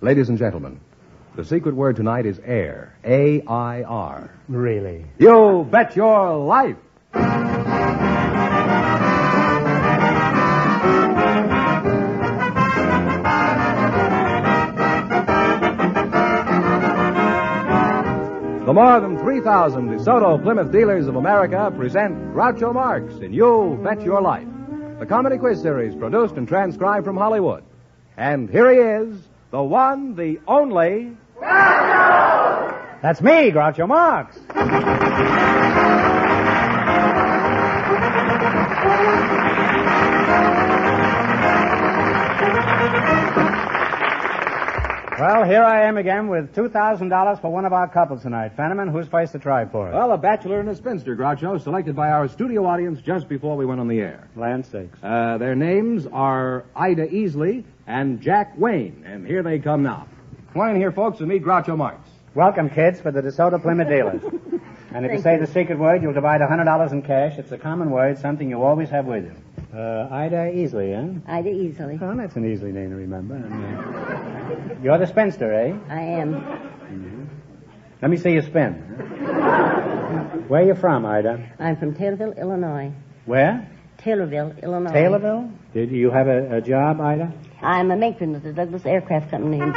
Ladies and gentlemen, the secret word tonight is air. A-I-R. Really? You bet your life! The more than 3,000 DeSoto Plymouth dealers of America present Groucho Marx in You Bet Your Life, the comedy quiz series produced and transcribed from Hollywood. And here he is, the one, the only... Groucho! That's me, Groucho Marx. Well, here I am again with $2,000 for one of our couples tonight. Fenneman, who's first to try for it? Well, a bachelor and a spinster, Groucho, selected by our studio audience just before we went on the air. Land sakes. Their names are Ida Easley and Jack Wayne, and here they come now. Come on in here, folks, and meet Groucho Marx. Welcome, kids, for the DeSoto Plymouth dealers. And if you say the secret word, you'll divide $100 in cash. It's a common word, something you always have with you. Ida Easley, eh? Ida Easley. Oh, that's an easy name to remember. You're the spinster, eh? I am. Mm-hmm. Let me see you spin. Where are you from, Ida? I'm from Taylorville, Illinois. Where? Taylorville, Illinois. Taylorville? Did you have a job, Ida? I'm a matron at the Douglas Aircraft Company in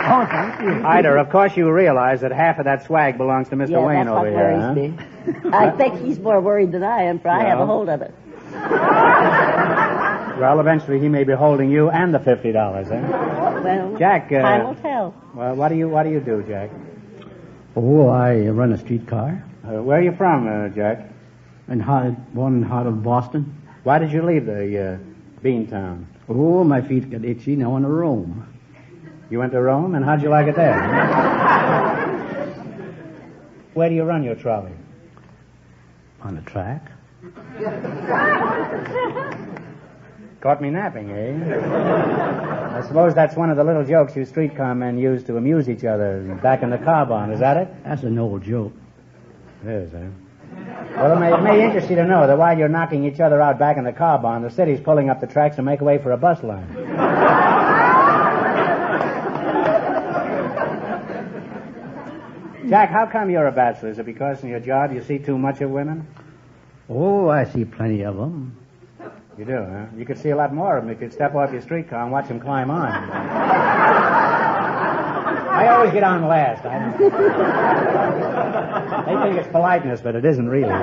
Oh, thank you. Ida, of course you realize that half of that swag belongs to Mr. Wayne over here. That's what worries me. I think he's more worried than I am, for I have a hold of it. Well, eventually he may be holding you and the $50, eh? Well, Jack, time will tell. Well, what do you do, Jack? Oh, I run a streetcar. Where are you from, Jack? Born in the heart of Boston. Why did you leave the bean town? Oh, my feet got itchy. Now I want to roam. You went to Rome, and how'd you like it there? Where do you run your trolley? On the track. Caught me napping, eh? I suppose that's one of the little jokes you streetcar men use to amuse each other back in the car barn. Is that it? That's an old joke. It is, eh? Well, it may interest you to know that while you're knocking each other out back in the car barn, the city's pulling up the tracks to make way for a bus line. Jack, how come you're a bachelor? Is it because in your job you see too much of women? Oh, I see plenty of them. You do, huh? You could see a lot more of them if you'd step off your streetcar and watch them climb on. I always get on last. They think it's politeness, but it isn't really.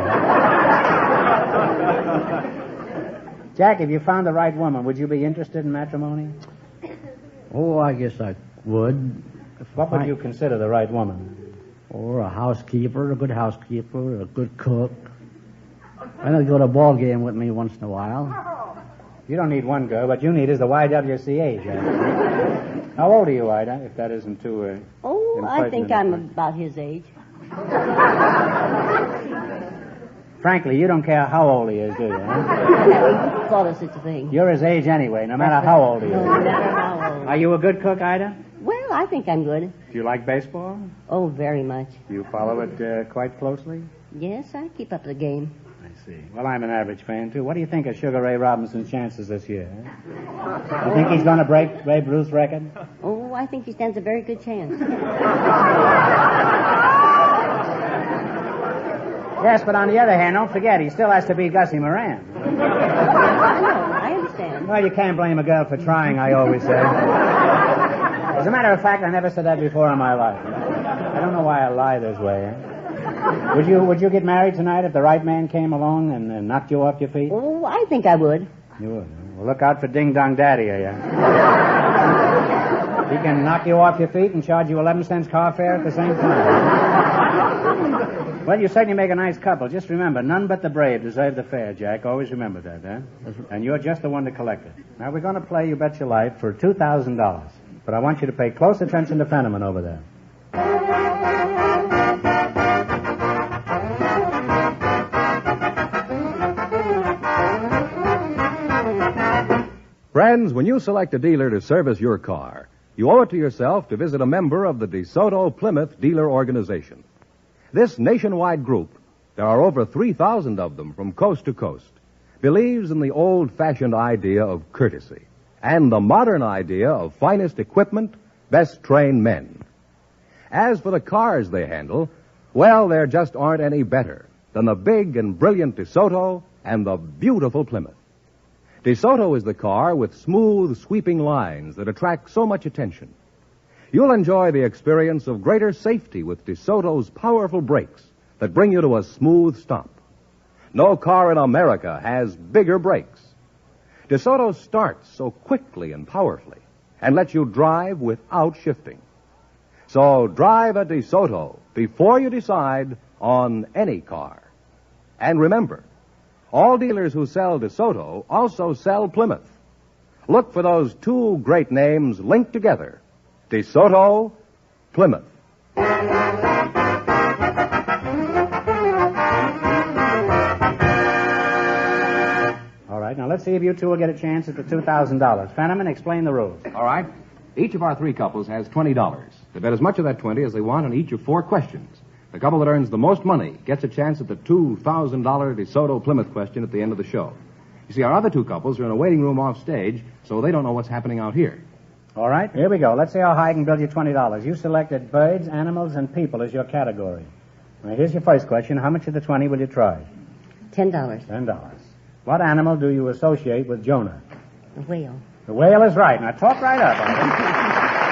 Jack, if you found the right woman, would you be interested in matrimony? Oh, I guess I would. What would you consider the right woman? Or a housekeeper, a good housekeeper, a good cook. And I'd go to a ball game with me once in a while. You don't need one girl. What you need is the YWCA, Jack. How old are you, Ida, if that isn't too... I think I'm about his age. Frankly, you don't care how old he is, do you? Huh? I never thought of such a thing. You're his age anyway, no matter how old he is. No matter how old. Are you a good cook, Ida? Well, I think I'm good. Do you like baseball? Oh, very much. Do you follow it quite closely? Yes, I keep up the game. I see. Well, I'm an average fan, too. What do you think of Sugar Ray Robinson's chances this year? You think he's going to break Babe Ruth's record? Oh, I think he stands a very good chance. Yes, but on the other hand, don't forget, he still has to beat Gussie Moran. I understand. Well, you can't blame a girl for trying, I always say. As a matter of fact, I never said that before in my life. I don't know why I lie this way, eh? Would you get married tonight if the right man came along and knocked you off your feet? Oh, I think I would. You would. Well, look out for Ding Dong Daddy, yeah. He can knock you off your feet and charge you 11 cents car fare at the same time. Well, you certainly make a nice couple. Just remember, none but the brave deserve the fare, Jack. Always remember that, eh? And you're just the one to collect it. Now, we're going to play You Bet Your Life for $2,000. But I want you to pay close attention to Fenneman over there. Friends, when you select a dealer to service your car, you owe it to yourself to visit a member of the DeSoto Plymouth Dealer Organization. This nationwide group, there are over 3,000 of them from coast to coast, believes in the old-fashioned idea of courtesy and the modern idea of finest equipment, best trained men. As for the cars they handle, well, there just aren't any better than the big and brilliant DeSoto and the beautiful Plymouth. DeSoto is the car with smooth, sweeping lines that attract so much attention. You'll enjoy the experience of greater safety with DeSoto's powerful brakes that bring you to a smooth stop. No car in America has bigger brakes. DeSoto starts so quickly and powerfully and lets you drive without shifting. So drive a DeSoto before you decide on any car. And remember, all dealers who sell DeSoto also sell Plymouth. Look for those two great names linked together, DeSoto, Plymouth. All right, now let's see if you two will get a chance at the $2,000. Fenneman, explain the rules. All right. Each of our three couples has $20. They bet as much of that 20 as they want on each of 4 questions. The couple that earns the most money gets a chance at the $2,000 DeSoto Plymouth question at the end of the show. You see, our other 2 couples are in a waiting room off stage, so they don't know what's happening out here. All right, here we go. Let's see how high I can build you $20. You selected birds, animals, and people as your category. Now, here's your first question. How much of the 20 will you try? $10. $10. What animal do you associate with Jonah? A whale. The whale is right. Now, talk right up, all right?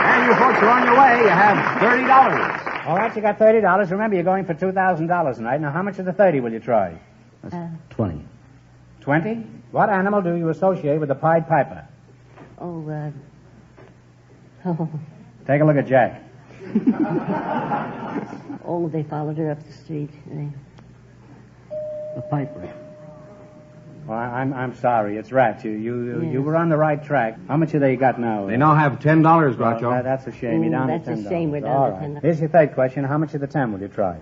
And you folks are on your way. You have $30. All right, you got $30. Remember, you're going for $2,000 tonight. Now, how much of the 30 will you try? That's 20. 20? What animal do you associate with the Pied Piper? Oh, Take a look at Jack. they followed her up the street. The piper. Well, I'm sorry. It's rats. You were on the right track. How much have they got now? They now have $10, Groucho. Well, that's a shame. You're down that's to $10. a shame we're down All to right. $10. Here's your third question. How much of the 10 will you try?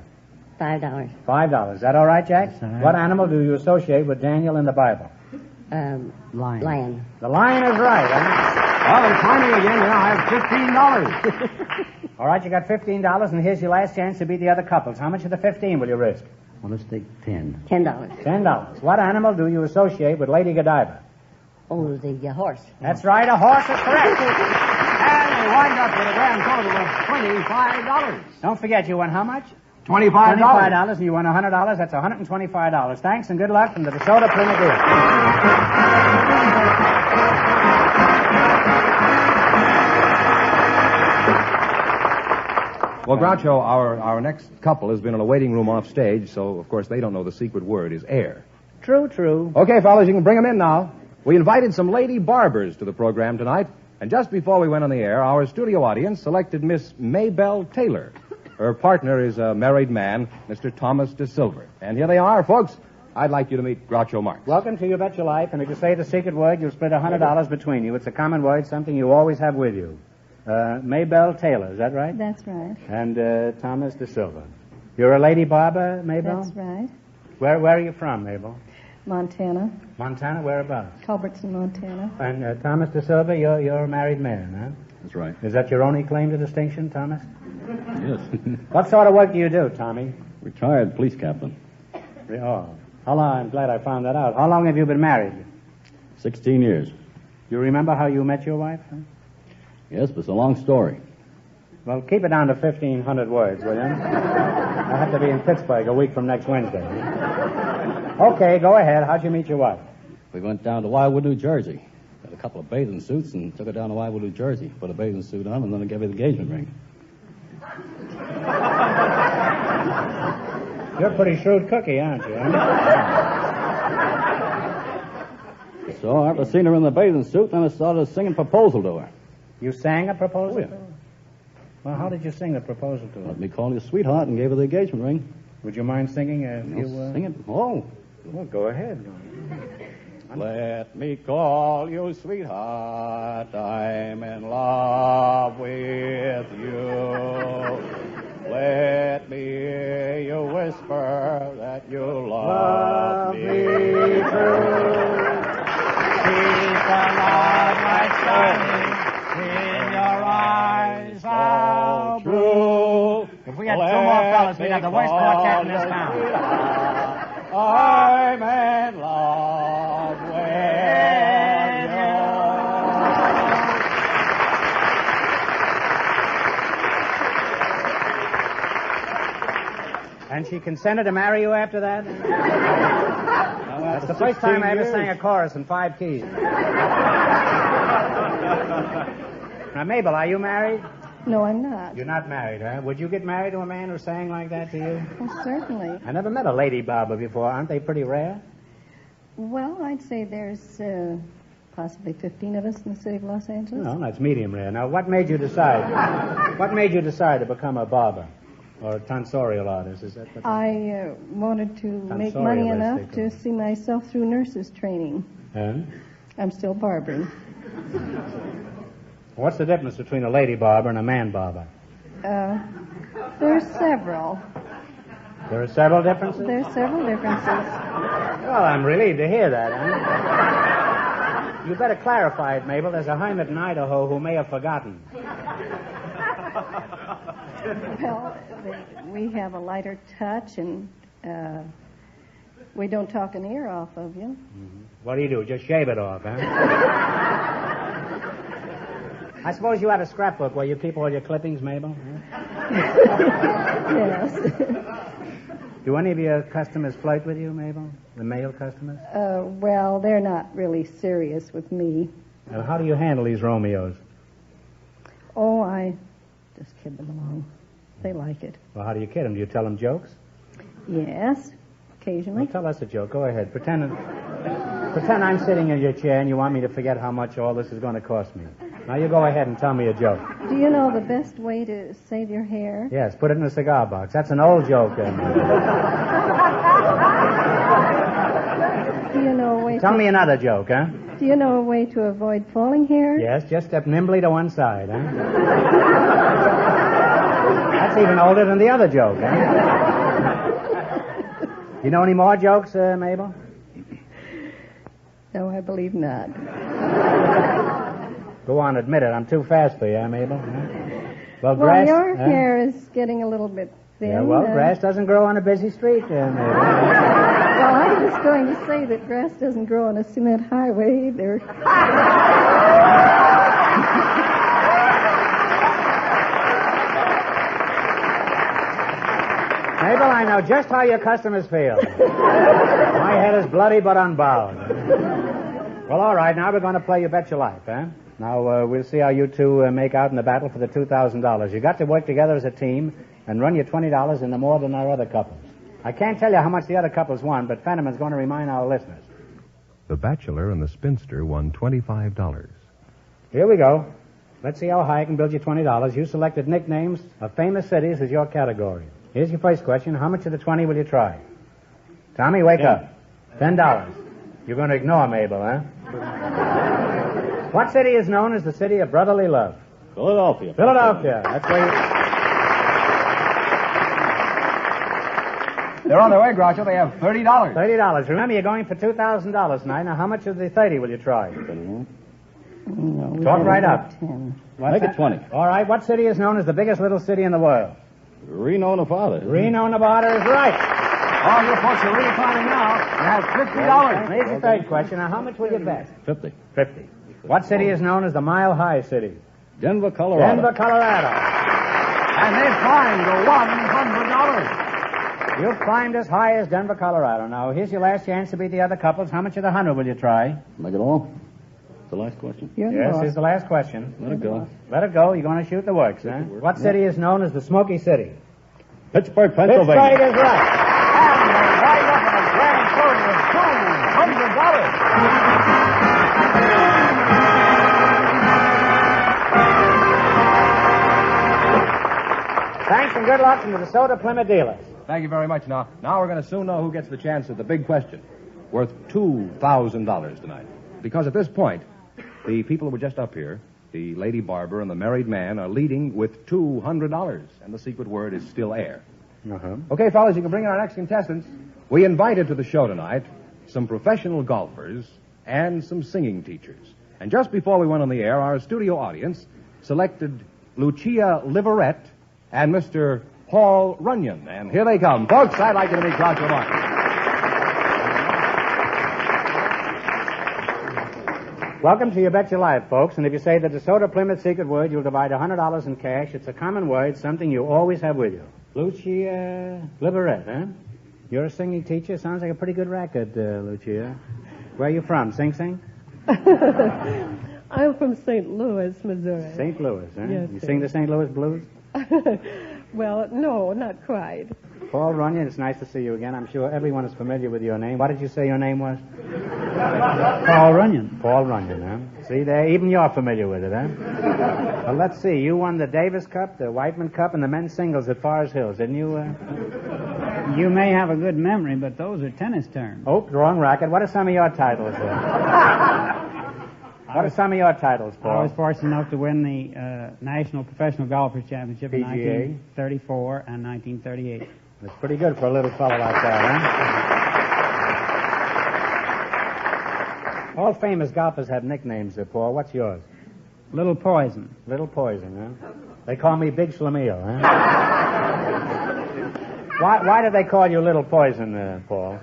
$5. $5. Is that all right, Jack? That's all right. What animal do you associate with Daniel in the Bible? Lion. The lion is right, huh? Well, they're climbing again. You now have $15. All right, you got $15, and here's your last chance to beat the other couples. How much of the 15 will you risk? Well, let's take 10. $10. $10. What animal do you associate with Lady Godiva? Oh, the horse. That's right, a horse is correct. And they wind up with a grand total of $25. Don't forget, you won how much? $25. $25, and you won $100. That's $125. Thanks, and good luck from the DeSoto Plymouth Dealer. Well, Groucho, our next couple has been in a waiting room off stage, so, of course, they don't know the secret word is air. True. Okay, fellas, you can bring them in now. We invited some lady barbers to the program tonight, and just before we went on the air, our studio audience selected Miss Maybelle Taylor. Her partner is a married man, Mr. Thomas DeSilver. And here they are, folks. I'd like you to meet Groucho Marx. Welcome to You Bet Your Life, and if you say the secret word, you'll split $100 between you. It's a common word, something you always have with you. Maybelle Taylor, is that right? That's right. And Thomas DeSilva. You're a lady barber, Maybelle? That's right. Where are you from, Mabel? Montana. Montana, whereabouts? Culbertson, Montana. And Thomas DeSilva, you're a married man, huh? That's right. Is that your only claim to distinction, Thomas? Yes. What sort of work do you do, Tommy? Retired police captain. Oh, how long? I'm glad I found that out. How long have you been married? 16 years. You remember how you met your wife? Huh? Yes, but it's a long story. Well, keep it down to 1,500 words, will you? I have to be in Pittsburgh a week from next Wednesday. Okay, go ahead. How'd you meet your wife? We went down to Wildwood, New Jersey. Got a couple of bathing suits and took her down to Wildwood, New Jersey. Put a bathing suit on and then I gave her the engagement ring. You're a pretty shrewd cookie, aren't you? Huh? So after seeing her in the bathing suit, then I started singing proposal to her. You sang a proposal Oh, yeah. to her? Well, how did you sing the proposal to her? Let me call you sweetheart and gave her the engagement ring. Would you mind singing a few... Sing it? Oh. Well, go ahead. Let me call you sweetheart, I'm in love with you. Let me hear you whisper that you love me true. Keep the love we had 2 more fellas, we'd have the worst quartet in this town. I'm in love with you. And she consented to marry you after that? That's the first time I ever sang a chorus in 5 keys. Now, Mabel, are you married? No, I'm not. You're not married, huh? Would you get married to a man who sang like that to you? Well, certainly. I never met a lady barber before. Aren't they pretty rare? Well, I'd say there's possibly 15 of us in the city of Los Angeles. No, that's medium rare. Now, what made you decide? What made you decide to become a barber or a tonsorial artist? Is that? I wanted to make money enough to see myself through nurses' training. Huh? I'm still barbering. What's the difference between a lady barber and a man barber? There's several. There are several differences? There's several differences. Well, I'm relieved to hear that, huh? You better clarify it, Mabel. There's a hermit in Idaho who may have forgotten. Well, we have a lighter touch, and we don't talk an ear off of you. Mm-hmm. What do? Just shave it off, huh? I suppose you have a scrapbook where you keep all your clippings, Mabel? Huh? Yes. Do any of your customers flirt with you, Mabel? The male customers? Well, they're not really serious with me. Now, how do you handle these Romeos? Oh, I just kid them along. They like it. Well, how do you kid them? Do you tell them jokes? Yes, occasionally. Well, tell us a joke. Go ahead. Pretend I'm sitting in your chair and you want me to forget how much all this is going to cost me. Now you go ahead and tell me a joke. Do you know the best way to save your hair? Yes, put it in a cigar box. That's an old joke. Do you know a way Tell me another joke, huh? Do you know a way to avoid falling hair? Yes, just step nimbly to one side, huh? That's even older than the other joke, huh? You know any more jokes, Mabel? No, I believe not. Go on, admit it. I'm too fast for you, Mabel. Well, grass, your hair is getting a little bit thin. Yeah, well, grass doesn't grow on a busy street, Mabel. Well, I was going to say that grass doesn't grow on a cement highway either. Mabel, I know just how your customers feel. My head is bloody but unbowed. Well, all right, now we're going to play You Bet Your Life, huh? Now, we'll see how you two make out in the battle for the $2,000. You got to work together as a team and run your $20 into more than our other couples. I can't tell you how much the other couples won, but Fenneman's going to remind our listeners. The Bachelor and the Spinster won $25. Here we go. Let's see how high I can build you $20. You selected nicknames of famous cities as your category. Here's your first question. How much of the 20 will you try? Tommy, wake up. $10. You're going to ignore Mabel, huh? What city is known as the city of brotherly love? Philadelphia. Philadelphia. That's where you... They're on their way, Groucho. They have $30. $30. Remember, you're going for $2,000 tonight. Now, how much of the 30 will you try? No, Talk right up. 10. Make it 20. All right. What city is known as the biggest little city in the world? Reno, Nevada. Reno, Nevada is right. Oh, your folks are really climbing now. You have $50. Here's your third question. Now, how much will you bet? 50. 50. What city is known as the Mile High City? Denver, Colorado. Denver, Colorado. And they've climbed to $100. You've climbed as high as Denver, Colorado. Now, here's your last chance to beat the other couples. How much of the 100 will you try? Make it all. The last question. You're Yes, lost. here's the last question. Let it go. Let it go. You're going to shoot the works, huh? What city is known as the Smoky City? Pittsburgh, Pennsylvania. Pittsburgh is right. And they wind up in a grand total of $200. Thanks and good luck from the DeSoto Plymouth dealers. Thank you very much. Now we're going to soon know who gets the chance at the big question, worth $2,000 tonight. Because at this point, the people who were just up here, the lady barber and the married man, are leading with $200, and the secret word is still air. Uh-huh. Okay, fellas, you can bring in our next contestants. We invited to the show tonight some professional golfers and some singing teachers. And just before we went on the air, our studio audience selected Lucia Liverette and Mr. Paul Runyon. And here they come. Folks, I'd like you to meet Groucho Marx. Welcome to You Bet Your Life, folks. And if you say the DeSoto Plymouth secret word, you'll divide $100 in cash. It's a common word, something you always have with you. Lucia Liberet, huh? You're a singing teacher. Sounds like a pretty good racket, Lucia. Where are you from? Sing Sing? I'm from St. Louis, Missouri. St. Louis, huh? Yes, You sir. sing the St. Louis blues? Well, no, not quite. Paul Runyon, it's nice to see you again. I'm sure everyone is familiar with your name. What did you say your name was? Paul Runyon. Paul Runyon, huh? See there, even you're familiar with it, huh? Well, let's see. You won the Davis Cup, the Whiteman Cup, and the men's singles at Forest Hills, didn't you? You may have a good memory, but those are tennis terms. Oh, wrong racket. What are some of your titles, What are some of your titles, Paul? I was fortunate enough to win the National Professional Golfers Championship in PGA. 1934 and 1938. That's pretty good for a little fellow like that, huh? All famous golfers have nicknames, Paul. What's yours? Little Poison. Little Poison, huh? They call me Big Schlemiel, huh? Why do they call you Little Poison, Paul?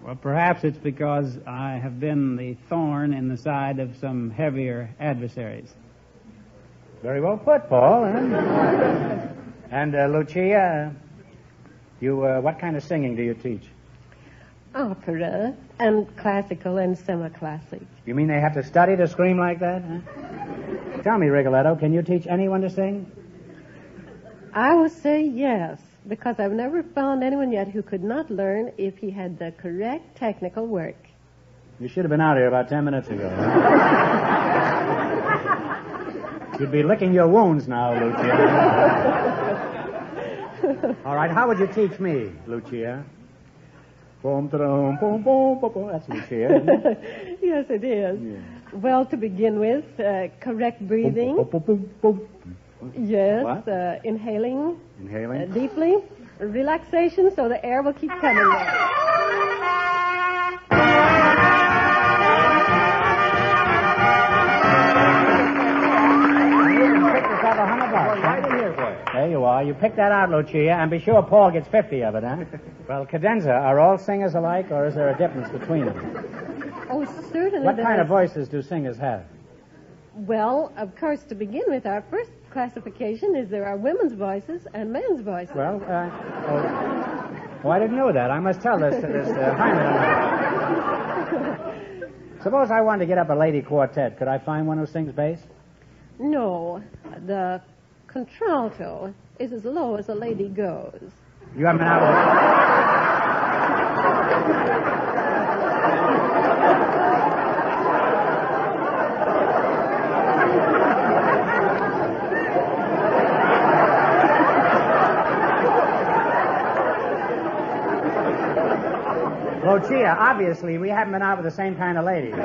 Well, perhaps it's because I have been the thorn in the side of some heavier adversaries. Very well put, Paul. Huh? And Lucia, you what kind of singing do you teach? Opera and classical and semi-classic. You mean they have to study to scream like that? Huh? Tell me, Rigoletto, can you teach anyone to sing? I would say yes, because I've never found anyone yet who could not learn if he had the correct technical work. You should have been out here about 10 minutes ago. Huh? You'd be licking your wounds now, Lucia. All right, how would you teach me, Lucia? Boom, boom, boom, boom, boom. That's Lucia, isn't it? Yes, it is. Yeah. Well, to begin with, correct breathing. Boom, boom, boom, boom, boom. Yes, What? inhaling Inhaling. deeply, relaxation so the air will keep coming there. There you are. You picked that out, Lucia, and be sure Paul gets 50 of it, huh? Well, cadenza, are all singers alike, or is there a difference between them? Oh, certainly. What there kind of is. voices do singers have? Well, of course, to begin with, our first classification is there are women's voices and men's voices. Well, I didn't know that. I must tell this to this Hyman. Suppose I wanted to get up a lady quartet. Could I find one who sings bass? No, the contralto is as low as a lady goes. You haven't been out Lucia, obviously, we haven't been out with the same kind of ladies.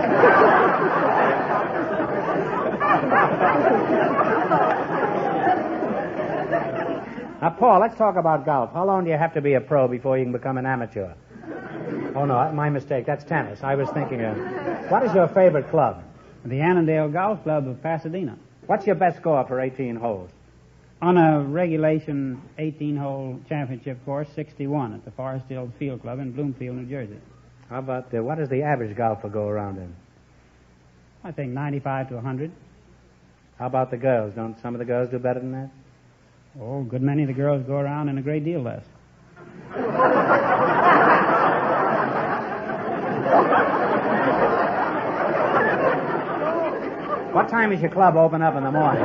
Now, Paul, let's talk about golf. How long do you have to be a pro before you can become an amateur? Oh, no, my mistake. That's tennis. I was thinking what is your favorite club? The Annandale Golf Club of Pasadena. What's your best score for 18 holes? On a regulation 18-hole championship course, 61 at the Forest Hills Field Club in Bloomfield, New Jersey. How about, what does the average golfer go around in? I think 95 to 100. How about the girls? Don't some of the girls do better than that? Oh, a good many of the girls go around in a great deal less. What time is your club open up in the morning?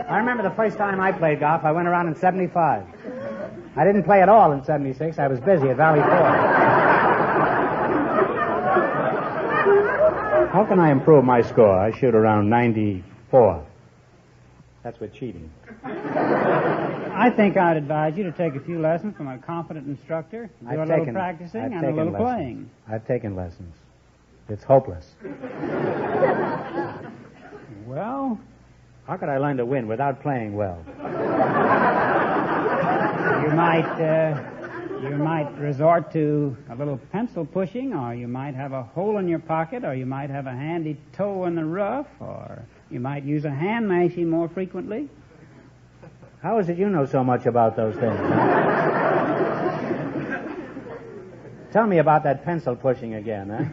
I remember the first time I played golf, I went around in 75. I didn't play at all in 76. I was busy at Valley Forge. How can I improve my score? I shoot around 94. That's with cheating. I think I'd advise you to take a few lessons from a competent instructor, do a little practicing and a little playing. I've taken lessons. It's hopeless. Well, how could I learn to win without playing well? You might resort to a little pencil pushing, or you might have a hole in your pocket, or you might have a handy toe in the rough, or you might use a hand mashie more frequently. How is it you know so much about those things? Tell me about that pencil pushing again, huh?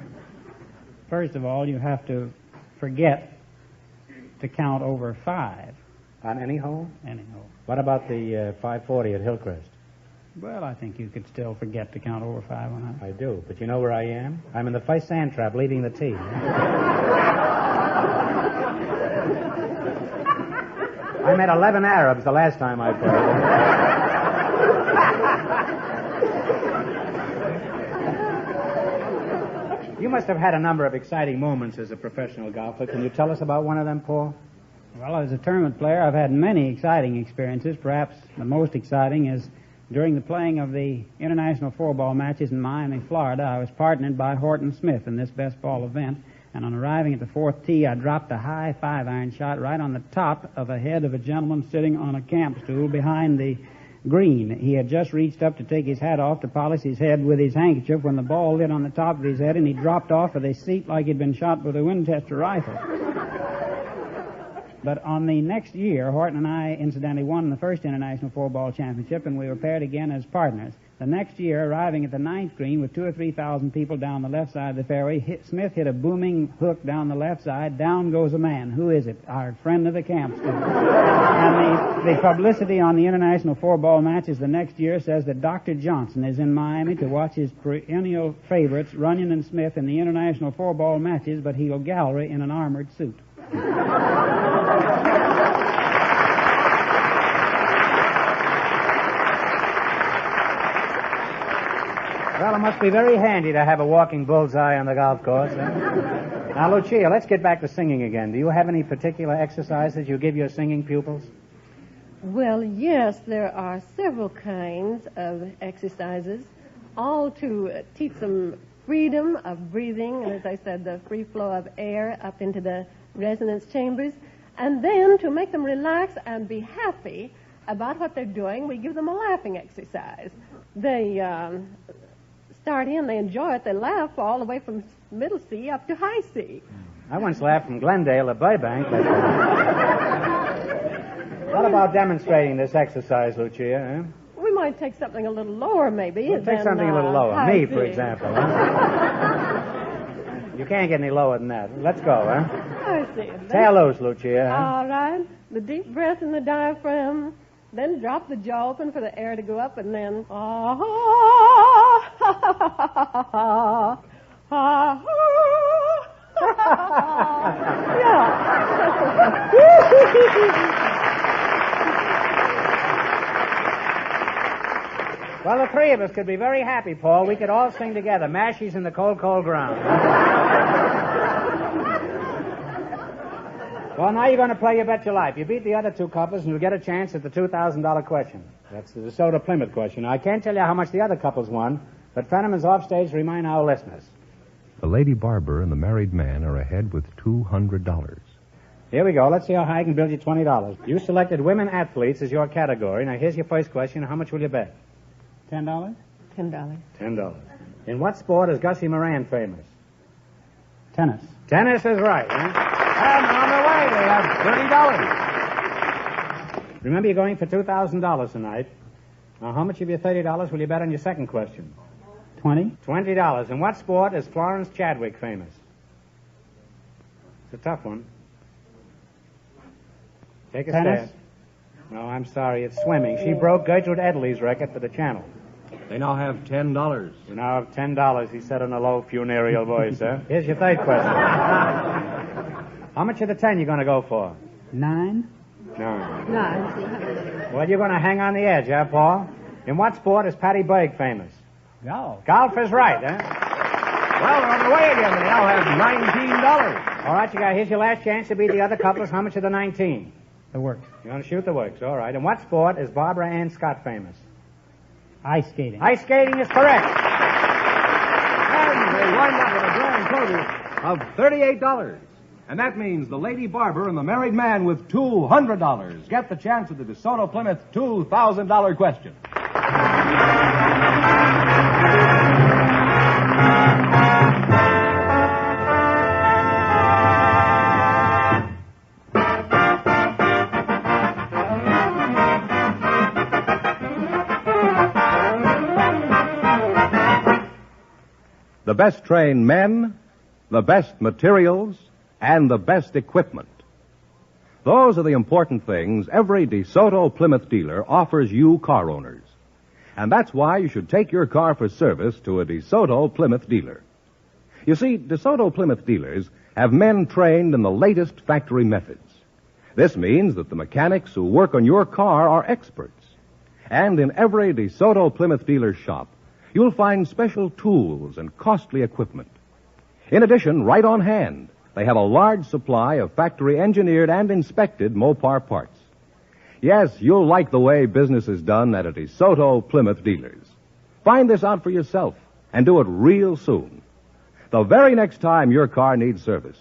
First of all, you have to forget to count over 5. On any hole? Any hole. What about the 540 at Hillcrest? Well, I think you could still forget to count over 5 on that. I do, but you know where I am? I'm in the first sand trap leading the tee. I met 11 Arabs the last time I played. You must have had a number of exciting moments as a professional golfer. Can you tell us about one of them, Paul? Well, as a tournament player, I've had many exciting experiences. Perhaps the most exciting is during the playing of the international 4-ball matches in Miami, Florida. I was partnered by Horton Smith in this best ball event, and on arriving at the 4th tee, I dropped a high 5-iron shot right on the top of the head of a gentleman sitting on a camp stool behind the green. He had just reached up to take his hat off to polish his head with his handkerchief when the ball lit on the top of his head, and he dropped off of the seat like he'd been shot with a Winchester rifle. But on the next year, Horton and I incidentally won the first International 4-Ball Championship, and we were paired again as partners. The next year, arriving at the 9th green with 2,000 or 3,000 people down the left side of the fairway, Smith hit a booming hook down the left side. Down goes a man. Who is it? Our friend of the camp stool. And the publicity on the International 4-Ball matches the next year says that Dr. Johnson is in Miami to watch his perennial favorites, Runyon and Smith, in the International 4-Ball matches, but he'll gallery in an armored suit. Well, it must be very handy to have a walking bullseye on the golf course. Now, Lucia, let's get back to singing again. Do you have any particular exercises you give your singing pupils? Well, yes, there are several kinds of exercises, all to teach them freedom of breathing, and as I said, the free flow of air up into the resonance chambers, and then to make them relax and be happy about what they're doing, we give them a laughing exercise. They start in, they enjoy it, they laugh all the way from middle C up to high C. I once laughed from Glendale to Burbank. But what about demonstrating this exercise, Lucia? Eh? We might take something a little lower, maybe. We'll take something a little lower. Me, for example. You can't get any lower than that. Let's go, huh? I see. Tail loose, Lucia. Huh? All right. The deep breath in the diaphragm. Then drop the jaw open for the air to go up, and then Well, the three of us could be very happy, Paul. We could all sing together. Mashies in the cold, cold ground. Well, now you're going to play You Bet Your Life. You beat the other two couples, and you'll get a chance at the $2,000 question. That's the DeSoto Plymouth question. Now, I can't tell you how much the other couples won, but Fenneman's offstage to remind our listeners. The lady barber and the married man are ahead with $200. Here we go. Let's see how high I can build you $20. You selected women athletes as your category. Now, here's your first question. How much will you bet? $10? $10. $10. In what sport is Gussie Moran famous? Tennis. Tennis is right, huh? And on the way, they have $30. Remember, you're going for $2,000 tonight. Now, how much of your $30 will you bet on your second question? 20? $20. In what sport is Florence Chadwick famous? It's a tough one. Take a Tennis? stab. No, I'm sorry. It's swimming. She broke Gertrude Edley's record for the channel. They now have $10. You now have $10, he said in a low, funereal voice, huh? Here's your third question. How much of the 10 you going to go for? 9? No. No. Well, you're going to hang on the edge, huh, Paul? In what sport is Patty Berg famous? Golf. Golf is right, huh? Well, they're on the way again. They now have $19. All right, here's your last chance to beat the other couples. How much of the 19? The works. You're going to shoot the works, all right. In what sport is Barbara Ann Scott famous? Ice skating. Ice skating is correct. And they wind up with a grand total of $38. And that means the lady barber and the married man with $200 get the chance at the DeSoto Plymouth $2,000 question. the best trained men, the best materials, and the best equipment. Those are the important things every DeSoto Plymouth dealer offers you car owners. And that's why you should take your car for service to a DeSoto Plymouth dealer. You see, DeSoto Plymouth dealers have men trained in the latest factory methods. This means that the mechanics who work on your car are experts. And in every DeSoto Plymouth dealer shop, you'll find special tools and costly equipment. In addition, right on hand, they have a large supply of factory-engineered and inspected Mopar parts. Yes, you'll like the way business is done at a DeSoto Plymouth dealers. Find this out for yourself and do it real soon. The very next time your car needs service,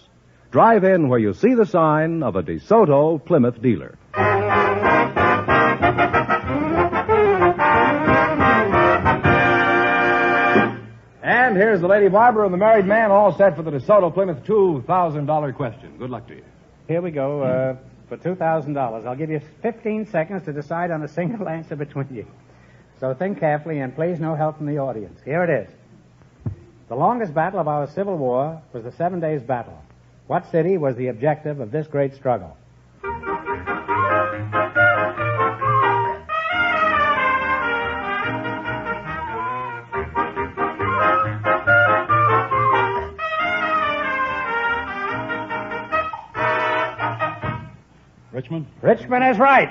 drive in where you see the sign of a DeSoto Plymouth dealer. And here's the lady barber and the married man all set for the DeSoto Plymouth $2,000 question. Good luck to you. Here we go for $2,000. I'll give you 15 seconds to decide on a single answer between you. So think carefully and please no help from the audience. Here it is. The longest battle of our Civil War was the 7 Days Battle. What city was the objective of this great struggle? Richmond? Richmond is right.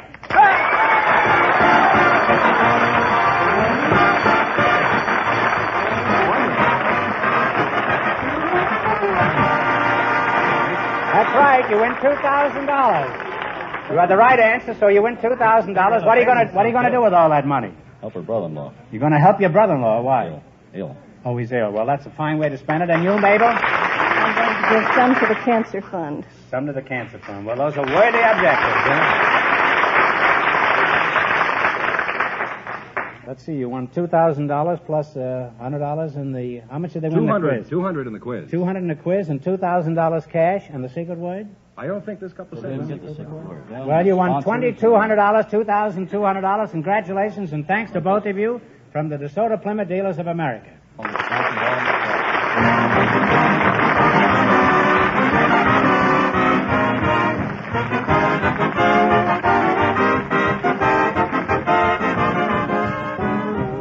That's right. You win $2,000. You had the right answer, so you win $2,000. What are you gonna do with all that money? Help her brother-in-law. You're gonna help your brother-in-law. Why? Ill. Oh, he's ill. Well, that's a fine way to spend it. And you, Mabel? I'm going to give some to the cancer fund. Some to the cancer fund. Well, those are worthy objectives, huh? Let's see. You won $2,000 plus $100 in the. How much did they win in the quiz? 200 in the quiz. 200 in the quiz and $2,000 cash. And the secret word? I don't think this couple said Well, you won $2,200, $2,200. Congratulations and thanks to both of you from the DeSoto Plymouth Dealers of America.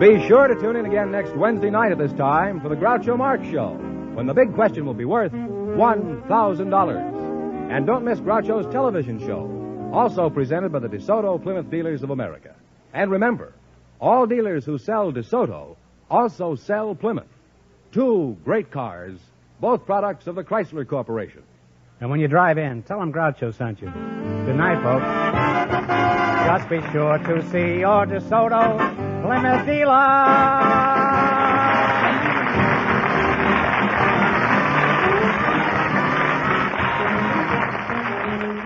Be sure to tune in again next Wednesday night at this time for the Groucho Marx Show, when the big question will be worth $1,000. And don't miss Groucho's television show, also presented by the DeSoto Plymouth Dealers of America. And remember, all dealers who sell DeSoto also sell Plymouth. Two great cars, both products of the Chrysler Corporation. And when you drive in, tell them Groucho sent you. Good night, folks. Just be sure to see your DeSoto Plymouth dealer.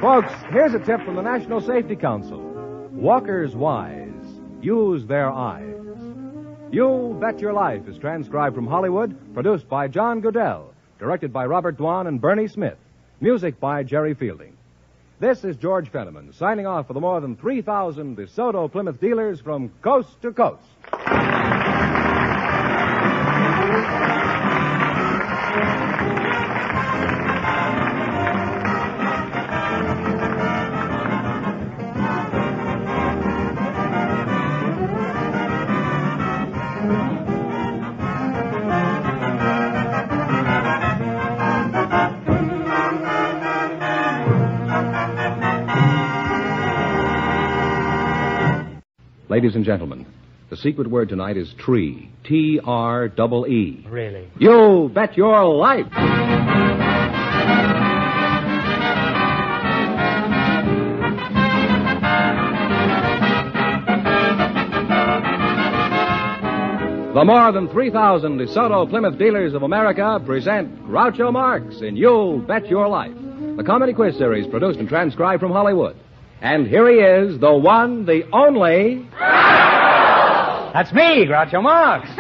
Folks, here's a tip from the National Safety Council. Walkers wise, use their eyes. You Bet Your Life is transcribed from Hollywood, produced by John Goodell, directed by Robert Dwan and Bernie Smith, music by Jerry Fielding. This is George Fenneman, signing off for the more than 3,000 DeSoto Plymouth dealers from coast to coast. Ladies and gentlemen, the secret word tonight is tree. T-R-E-E. Really? You bet your life. The more than 3,000 DeSoto Plymouth Dealers of America present Groucho Marx in You Bet Your Life, the comedy quiz series produced and transcribed from Hollywood. And here he is, the one, the only... That's me, Groucho Marx.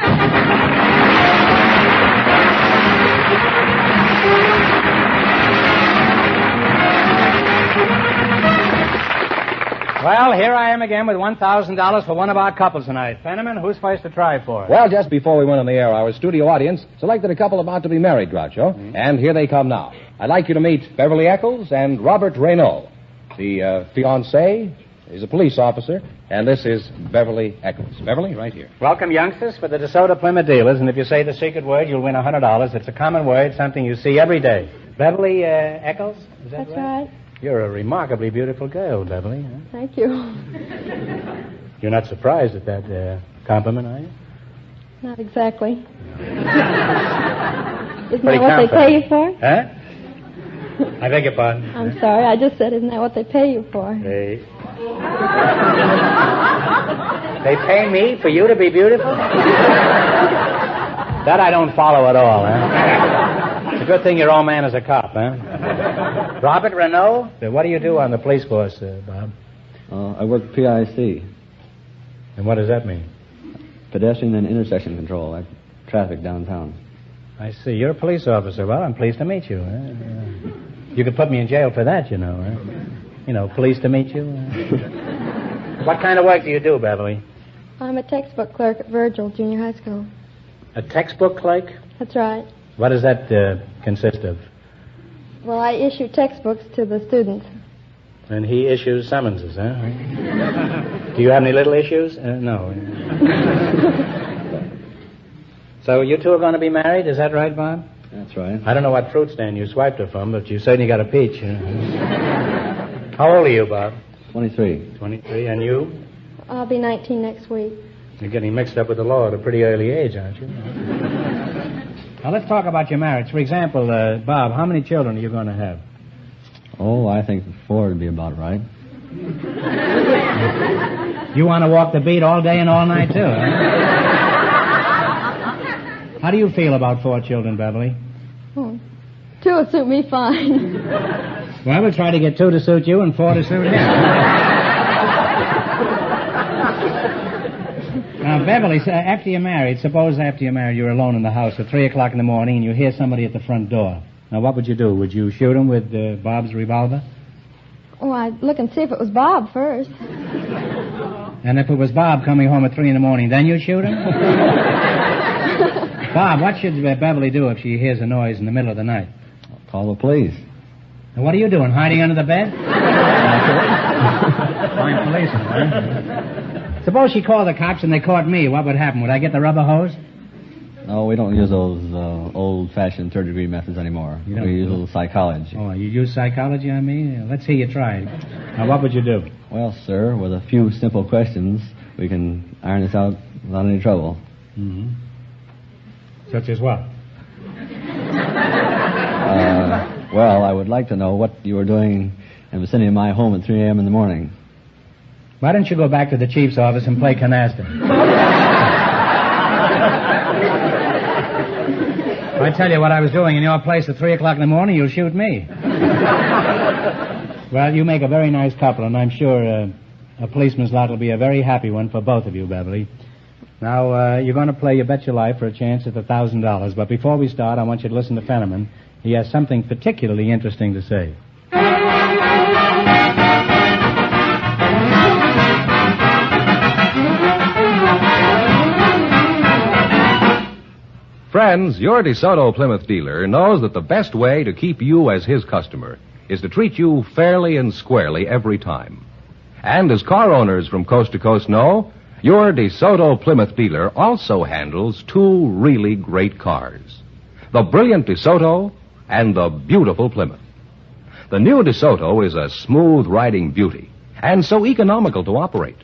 Well, here I am again with $1,000 for one of our couples tonight. Fenneman, who's first to try for? Well, just before we went on the air, our studio audience selected a couple about to be married, Groucho. And here they come now. I'd like you to meet Beverly Eccles and Robert Reynaud. The fiancé is a police officer, and this is Beverly Eccles. Beverly, right here. Welcome, youngsters, for the DeSoto Plymouth dealers. And if you say the secret word, you'll win $100. It's a common word, something you see every day. Beverly Eccles? Is that That's right. You're a remarkably beautiful girl, Beverly. Huh? Thank you. You're not surprised at that compliment, are you? Not exactly. Isn't that Pretty what they pay you for? Huh? I beg your pardon. I'm sorry, I just said, isn't that what they pay you for? They pay me for you to be beautiful? That I don't follow at all, huh? It's a good thing your old man is a cop, huh? Robert Renault, what do you do on the police force, Bob? I work PIC, And what does that mean? pedestrian and intersection control, like traffic downtown. I see. You're a police officer. Well, I'm pleased to meet you. You could put me in jail for that, you know. You know, pleased to meet you. What kind of work do you do, Beverly? I'm a textbook clerk at Virgil Junior High School. A textbook clerk? That's right. What does that consist of? Well, I issue textbooks to the students. And he issues summonses, huh? Do you have any little issues? No. So you two are going to be married, is that right, Bob? That's right. I don't know what fruit stand you swiped her from, but you certainly got a peach. How old are you, Bob? 23. 23, and you? I'll be 19 next week. You're getting mixed up with the law at a pretty early age, aren't you? Now, let's talk about your marriage. For example, Bob, how many children are you going to have? Oh, I think 4 would be about right. You want to walk the beat all day and all night, too, huh? How do you feel about 4 children, Beverly? 2 will suit me fine. Well, we'll try to get 2 to suit you and 4 to suit him. Now, Beverly, after you're married, suppose after you're married you're alone in the house at 3 o'clock in the morning and you hear somebody at the front door. Now, what would you do? Would you shoot him with Bob's revolver? Oh, I'd look and see if it was Bob first. And if it was Bob coming home at 3 in the morning, then you'd shoot him? Bob, what should Beverly do if she hears a noise in the middle of the night? Call the police. And what are you doing, hiding under the bed? Fine policeman, huh? Suppose she called the cops and they caught me. What would happen? Would I get the rubber hose? No, we don't use those old-fashioned third-degree methods anymore. You don't We use do a little psychology. Oh, you use psychology on me? Let's see you try. Now, what would you do? Well, sir, with a few simple questions, we can iron this out without any trouble. Mm-hmm. Such as what? Well, I would like to know what you were doing in the vicinity of my home at 3 a.m. in the morning. Why don't you go back to the chief's office and play canasta? If I tell you what I was doing in your place at 3 o'clock in the morning, you'll shoot me. Well, you make a very nice couple, and I'm sure a policeman's lot will be a very happy one for both of you, Beverly. Now, you're going to play You Bet Your Life for a chance at $1,000, but before we start, I want you to listen to Fenneman. He has something particularly interesting to say. Friends, your DeSoto Plymouth dealer knows that the best way to keep you as his customer is to treat you fairly and squarely every time. And as car owners from coast to coast know, your DeSoto Plymouth dealer also handles 2 really great cars. The brilliant DeSoto and the beautiful Plymouth. The new DeSoto is a smooth-riding beauty and so economical to operate.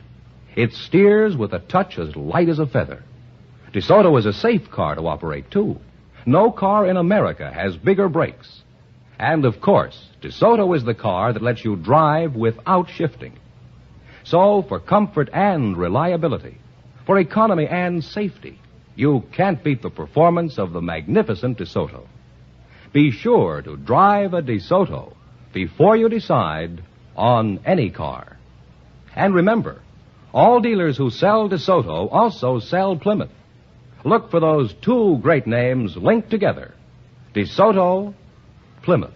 It steers with a touch as light as a feather. DeSoto is a safe car to operate, too. No car in America has bigger brakes. And, of course, DeSoto is the car that lets you drive without shifting. So, for comfort and reliability, for economy and safety, you can't beat the performance of the magnificent DeSoto. Be sure to drive a DeSoto before you decide on any car. And remember, all dealers who sell DeSoto also sell Plymouth. Look for those 2 great names linked together. DeSoto, Plymouth.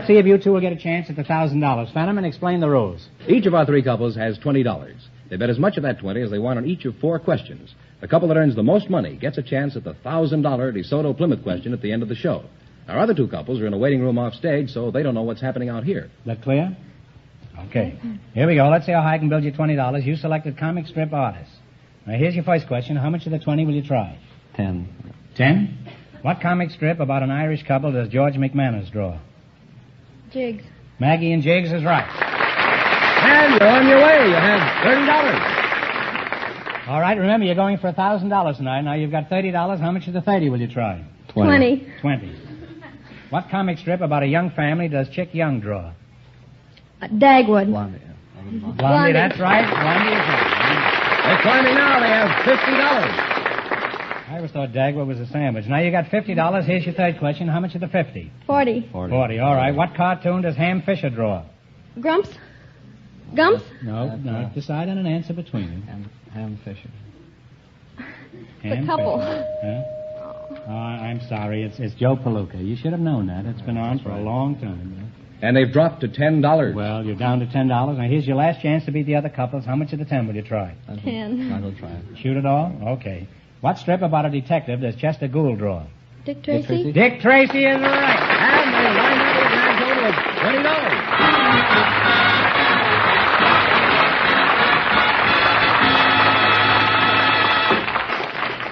let's see if you two will get a chance at the $1,000. Fenneman, explain the rules. Each of our three couples has $20. They bet as much of that 20 as they want on each of 4 questions. The couple that earns the most money gets a chance at the $1,000 DeSoto Plymouth question at the end of the show. Our other 2 couples are in a waiting room off stage, so they don't know what's happening out here. That clear? Okay. Here we go. Let's see how high I can build you $20. You selected comic strip artists. Now, here's your first question. How much of the 20 will you try? 10. 10? What comic strip about an Irish couple does George McManus draw? Jigs. Maggie and Jiggs is right. And you're on your way. You have $30. All right, remember, you're going for $1,000 tonight. Now, you've got $30. How much of the 30 will you try? 20. 20. What comic strip about a young family does Chick Young draw? Dagwood. Blondie. Blondie, that's right. Blondie is right. They're climbing now. They have $50. I always thought Dagwood was a sandwich. Now, you got $50. Here's your third question. How much of the 50? 40. 40. All right. What cartoon does Ham Fisher draw? Grumps. Gumps. No. Decide on an answer between them. Ham Fisher. The couple. Huh? Oh, I'm sorry. It's Joe Palooka. You should have known that. It's been on for a long time. And they've dropped to $10. Well, you're down to $10. Now, here's your last chance to beat the other couples. How much of the 10 will you try? 10. I will try it. Shoot it all? Okay. What strip about a detective does Chester Gould draw? Dick Tracy. Dick Tracy is right. And they wind up with a grand total of $20.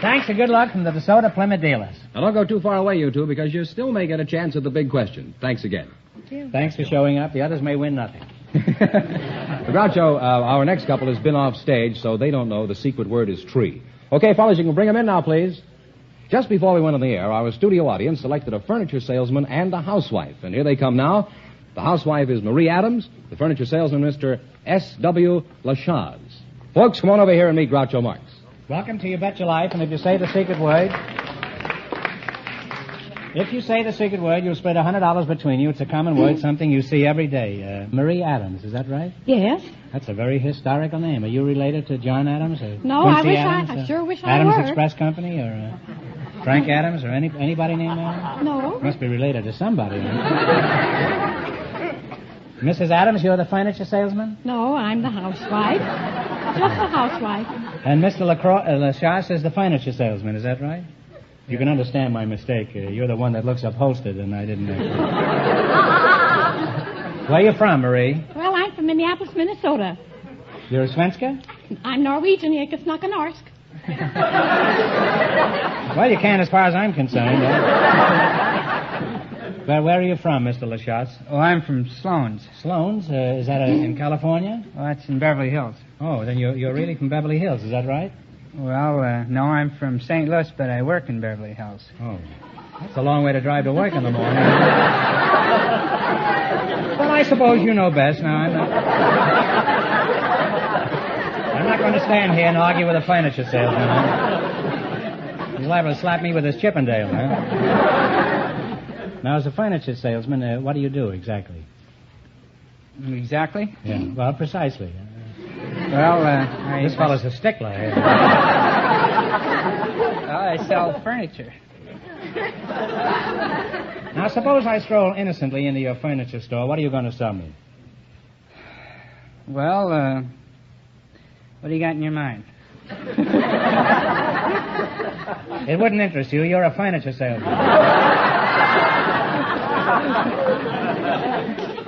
Thanks and good luck from the DeSoto Plymouth dealers. Now, don't go too far away, you two, because you still may get a chance at the big question. Thanks again. Thanks for showing up. The others may win nothing. Groucho, our next couple has been off stage, so they don't know the secret word is tree. Okay, fellas, you can bring them in now, please. Just before we went on the air, our studio audience selected a furniture salesman and a housewife. And here they come now. The housewife is Marie Adams, the furniture salesman, Mr. S.W. Lachaz. Folks, come on over here and meet Groucho Marx. Welcome to You Bet Your Life, and if you say the secret word... If you say the secret word, you'll split $100 between you. It's a common word, something you see every day. Marie Adams, is that right? Yes. That's a very historical name. Are you related to John Adams or No, Quincy I Adams, sure wish I Adams were. Express Company or Frank Adams or anybody named Adams? No. Must be related to somebody. Mrs. Adams, you're the furniture salesman? No, I'm the housewife. Just the housewife. And Mr. Lachaz is the furniture salesman, is that right? You can understand my mistake. You're the one that looks upholstered, and I didn't. Where are you from, Marie? Well, I'm from Minneapolis, Minnesota. You're a Svenska? I'm Norwegian. Ich is not norsk. Well, you can as far as I'm concerned. Well, where are you from, Mr. Lachaz? Oh, I'm from Sloan's. Sloan's? Is that in California? Well, that's in Beverly Hills. Oh, then you're really from Beverly Hills, is that right? Well, no, I'm from St. Louis, but I work in Beverly Hills. Oh, that's a long way to drive to work in the morning. But I suppose you know best. Now, I'm not going to stand here and argue with a furniture salesman. Huh? He's liable to slap me with his Chippendale, huh? Now, as a furniture salesman, what do you do exactly? Exactly? Yeah, well, precisely. Well, this fellow's a stickler here. I sell furniture. Now, suppose I stroll innocently into your furniture store. What are you going to sell me? Well, what do you got in your mind? It wouldn't interest you. You're a furniture salesman.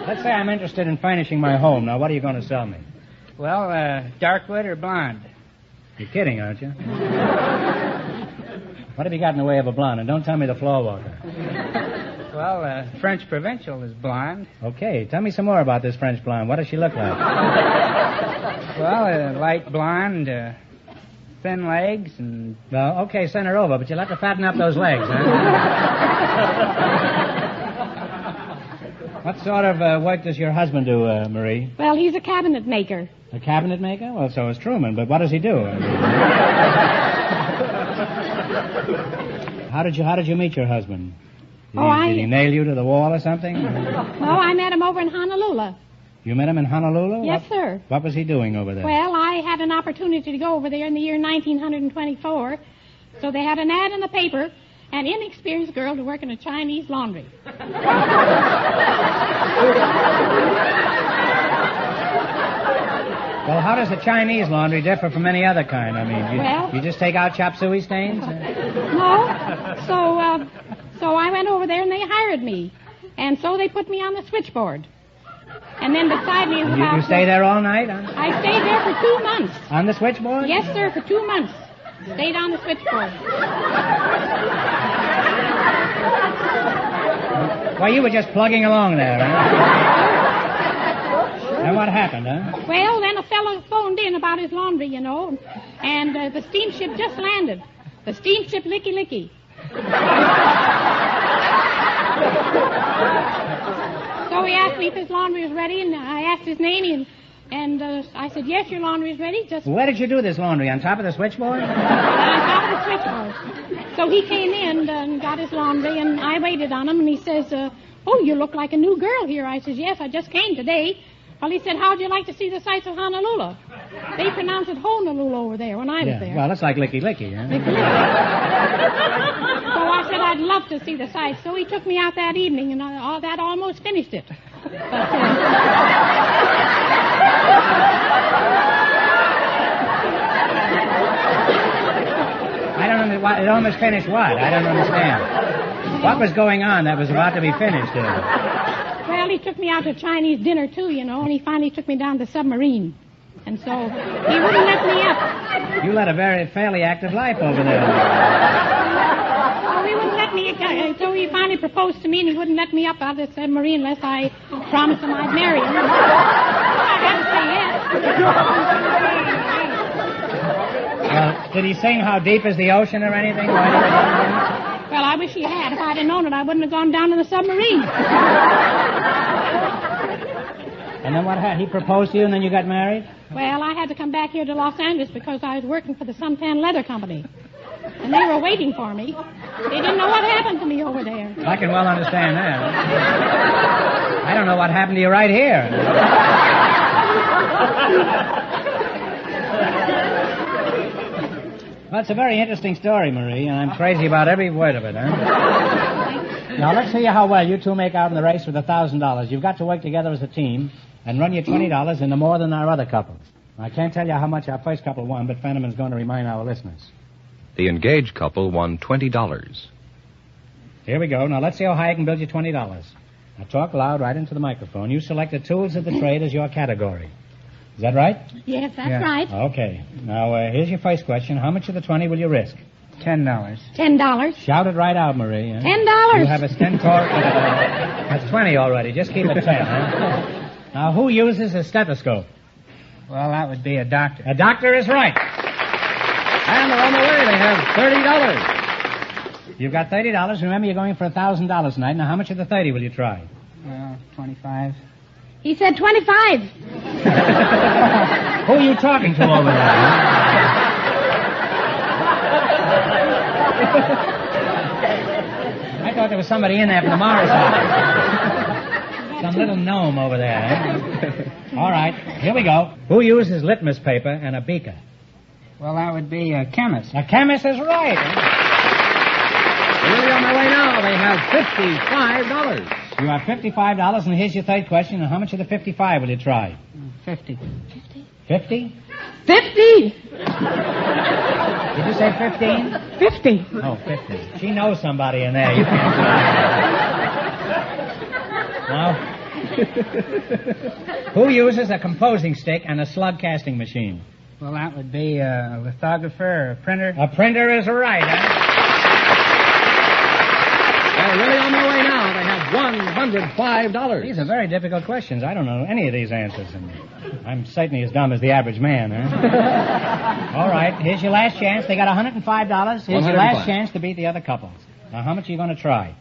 Let's say I'm interested in furnishing my home. Now, what are you going to sell me? Well, dark wood or blonde? You're kidding, aren't you? What have you got in the way of a blonde? And don't tell me the floor walker. Well, French provincial is blonde. Okay, tell me some more about this French blonde. What does she look like? Well, light blonde, thin legs, and... Well, okay, send her over, but you'll have to fatten up those legs, huh? What sort of work does your husband do, Marie? Well, he's a cabinet maker. A cabinet maker? Well, so is Truman, but what does he do? How did you meet your husband? Did he nail you to the wall or something? No, I met him over in Honolulu. You met him in Honolulu? Yes, sir. What was he doing over there? Well, I had an opportunity to go over there in the year 1924. So they had an ad in the paper, an inexperienced girl to work in a Chinese laundry. Well, how does the Chinese laundry differ from any other kind? I mean, Well- you just take out chop suey stains? No. So I went over there and they hired me. And so they put me on the switchboard. And then beside me was about... You stay there all night? I stayed there for 2 months. On the switchboard? Yes, sir, for 2 months. Stayed on the switchboard. Well, you were just plugging along there, huh? And what happened, huh? Well, then a fellow phoned in about his laundry, you know, and the steamship just landed. The steamship Licky Licky. So he asked me if his laundry was ready, and I asked his name, and I said, yes, your laundry is ready. Just Where did you do this laundry? On top of the switchboard? on top of the switchboard. So he came in and got his laundry, and I waited on him, and he says, oh, you look like a new girl here. I says, yes, I just came today. Well, he said, how'd you like to see the sights of Honolulu? They pronounce it Honolulu over there when I was there. Well, it's like Licky Licky, huh? So I said I'd love to see the sights. So he took me out that evening, and that almost finished it. But, I don't understand. It almost finished what? I don't understand. What was going on that was about to be finished here? well, he took me out to Chinese dinner, too, you know, and he finally took me down to the submarine. And so he wouldn't let me up. You led a fairly active life over there. Well, he wouldn't let me. So he finally proposed to me, and he wouldn't let me up out of the submarine unless I promised him I'd marry him. I had to say yes. Well, did he sing How Deep is the Ocean or anything? Well, I wish he had. If I'd have known it, I wouldn't have gone down in the submarine. And then what happened? He proposed to you, and then you got married? Well, I had to come back here to Los Angeles because I was working for the Suntan Leather Company. And they were waiting for me. They didn't know what happened to me over there. I can well understand that. I don't know what happened to you right here. Well, it's a very interesting story, Marie, and I'm crazy about every word of it, huh? Now, let's see how well you two make out in the race with $1,000. You've got to work together as a team and run your $20 into more than our other couples. I can't tell you how much our first couple won, but Fenneman's going to remind our listeners. The engaged couple won $20. Here we go. Now, let's see how high I can build you $20. Now, talk loud right into the microphone. You selected tools of the trade as your category. Is that right? Yes, that's right. Okay. Now, here's your first question. How much of the 20 will you risk? $10. $10. Shout it right out, Marie. Huh? $10. You have a stentor. That's 20 already. Just keep it 10, huh? Now, who uses a stethoscope? Well, that would be a doctor. A doctor is right. And they're on the way. They have $30. You've got $30. Remember, you're going for $1,000 tonight. Now, how much of the 30 will you try? 25. He said 25. Who are you talking to over there? I thought there was somebody in there from the Morris office. Some little gnome over there. Eh? All right, here we go. Who uses litmus paper and a beaker? Well, that would be a chemist. A chemist is right. Really on their way now. They have $55. You have $55, and here's your third question. And how much of the 55 will you try? 50. 50? 50. Did you say 15? 50. Oh, 50. She knows somebody in there. You can't Now, who uses a composing stick and a slug casting machine? Well, that would be a lithographer or a printer. A printer is right, huh? They're really on their way now. They have $105. These are very difficult questions. I don't know any of these answers, and I'm certainly as dumb as the average man, huh? All right, here's your last chance. They got $105. Here's your last chance to beat the other couples. Now, how much are you going to try?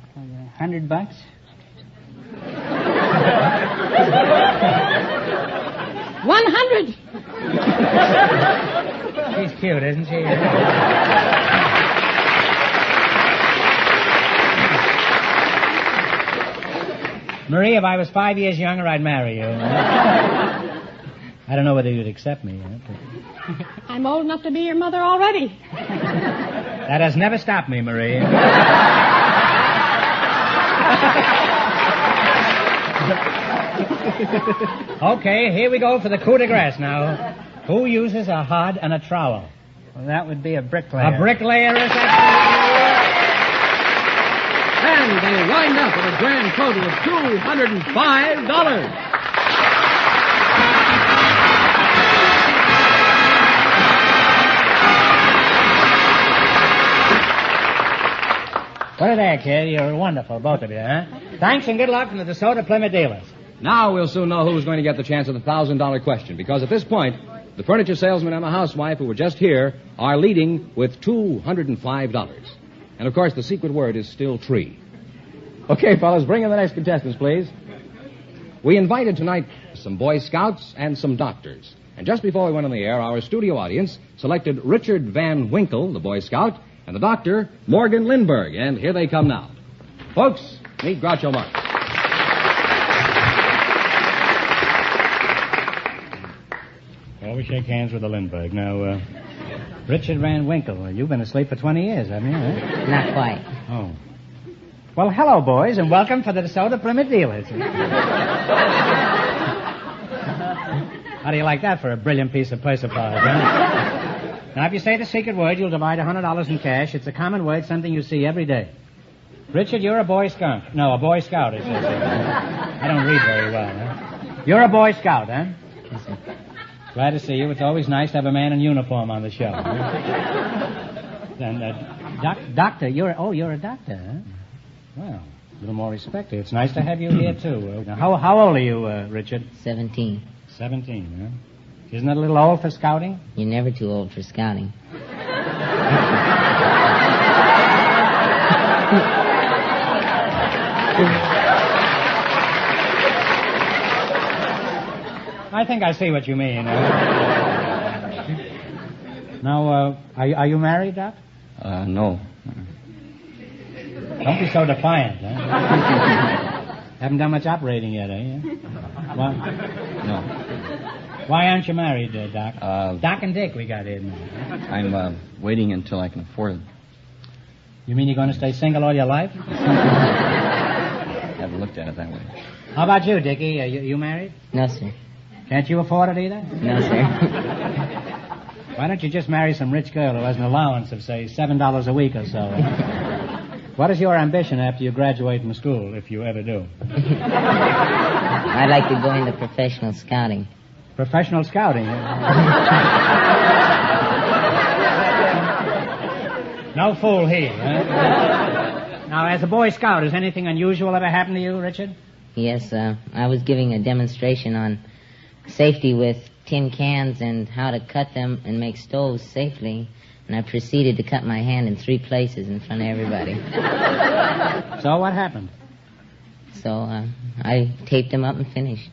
$100. $100. She's cute, isn't she? Marie, if I was 5 years younger, I'd marry you. I don't know whether you'd accept me. I'm old enough to be your mother already. That has never stopped me, Marie. Okay, here we go for the coup de grace now. Who uses a hod and a trowel? Well, that would be a bricklayer. A bricklayer is absolutely... And they wind up with a grand total of $205. Put it there, kid. You're wonderful, both of you, huh? Thanks and good luck from the DeSoto Plymouth dealers. Now we'll soon know who's going to get the chance at the $1,000 question, because at this point, the furniture salesman and the housewife who were just here are leading with $205. And, of course, the secret word is still tree. Okay, fellas, bring in the next contestants, please. We invited tonight some Boy Scouts and some doctors. And just before we went on the air, our studio audience selected Richard Van Winkle, the Boy Scout, and the doctor, Morgan Lindbergh. And here they come now. Folks, meet Groucho Marx. Well, we shake hands with the Lindbergh. Now, Richard Van Winkle, you've been asleep for 20 years, haven't you? Huh? Not quite. Oh. Well, hello, boys, and welcome for the DeSoto Plymouth dealers. How do you like that for a brilliant piece of play surprise, huh? Now, if you say the secret word, you'll divide $100 in cash. It's a common word, something you see every day. Richard, you're a Boy Scout. No, a Boy Scout, it says. I don't read very well, huh? You're a Boy Scout, huh? Yes, sir. Glad to see you. It's always nice to have a man in uniform on the show. And, doctor, you're a doctor, huh? Well, a little more respect here. It's nice to have you here, too. Now, how old are you, Richard? 17. 17, huh? Isn't that a little old for scouting? You're never too old for scouting. I think I see what you mean. Now, are you married, Doc? No. Don't be so defiant, huh? Haven't done much operating yet, eh? Well, No. why aren't you married, Doc? Doc and Dick we got in. I'm waiting until I can afford it. You mean you're going to stay single all your life? Haven't looked at it that way. How about you, Dickie? You married? No, sir. Can't you afford it either? No, sir. Why don't you just marry some rich girl who has an allowance of, say, $7 a week or so? What is your ambition after you graduate from school, if you ever do? I'd like to go into professional scouting. Professional scouting? No fool here, huh? Now, as a Boy Scout, has anything unusual ever happened to you, Richard? Yes, I was giving a demonstration on safety with tin cans and how to cut them and make stoves safely. And I proceeded to cut my hand in 3 places in front of everybody. So what happened? So I taped them up and finished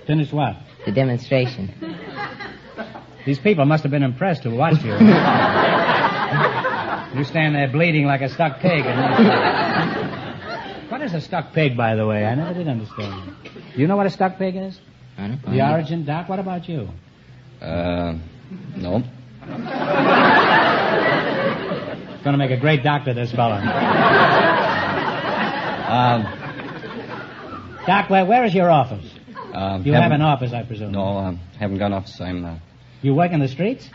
Finished what? the demonstration. These people must have been impressed who watched you. You stand there bleeding like a stuck pig. What is a stuck pig, by the way? I never did understand. Do you know what a stuck pig is? I don't know. The origin, Doc? What about you? No. It's going to make a great doctor, this fellow. Doc, where is your office? You have an office, I presume. No, haven't got an office. You work in the streets?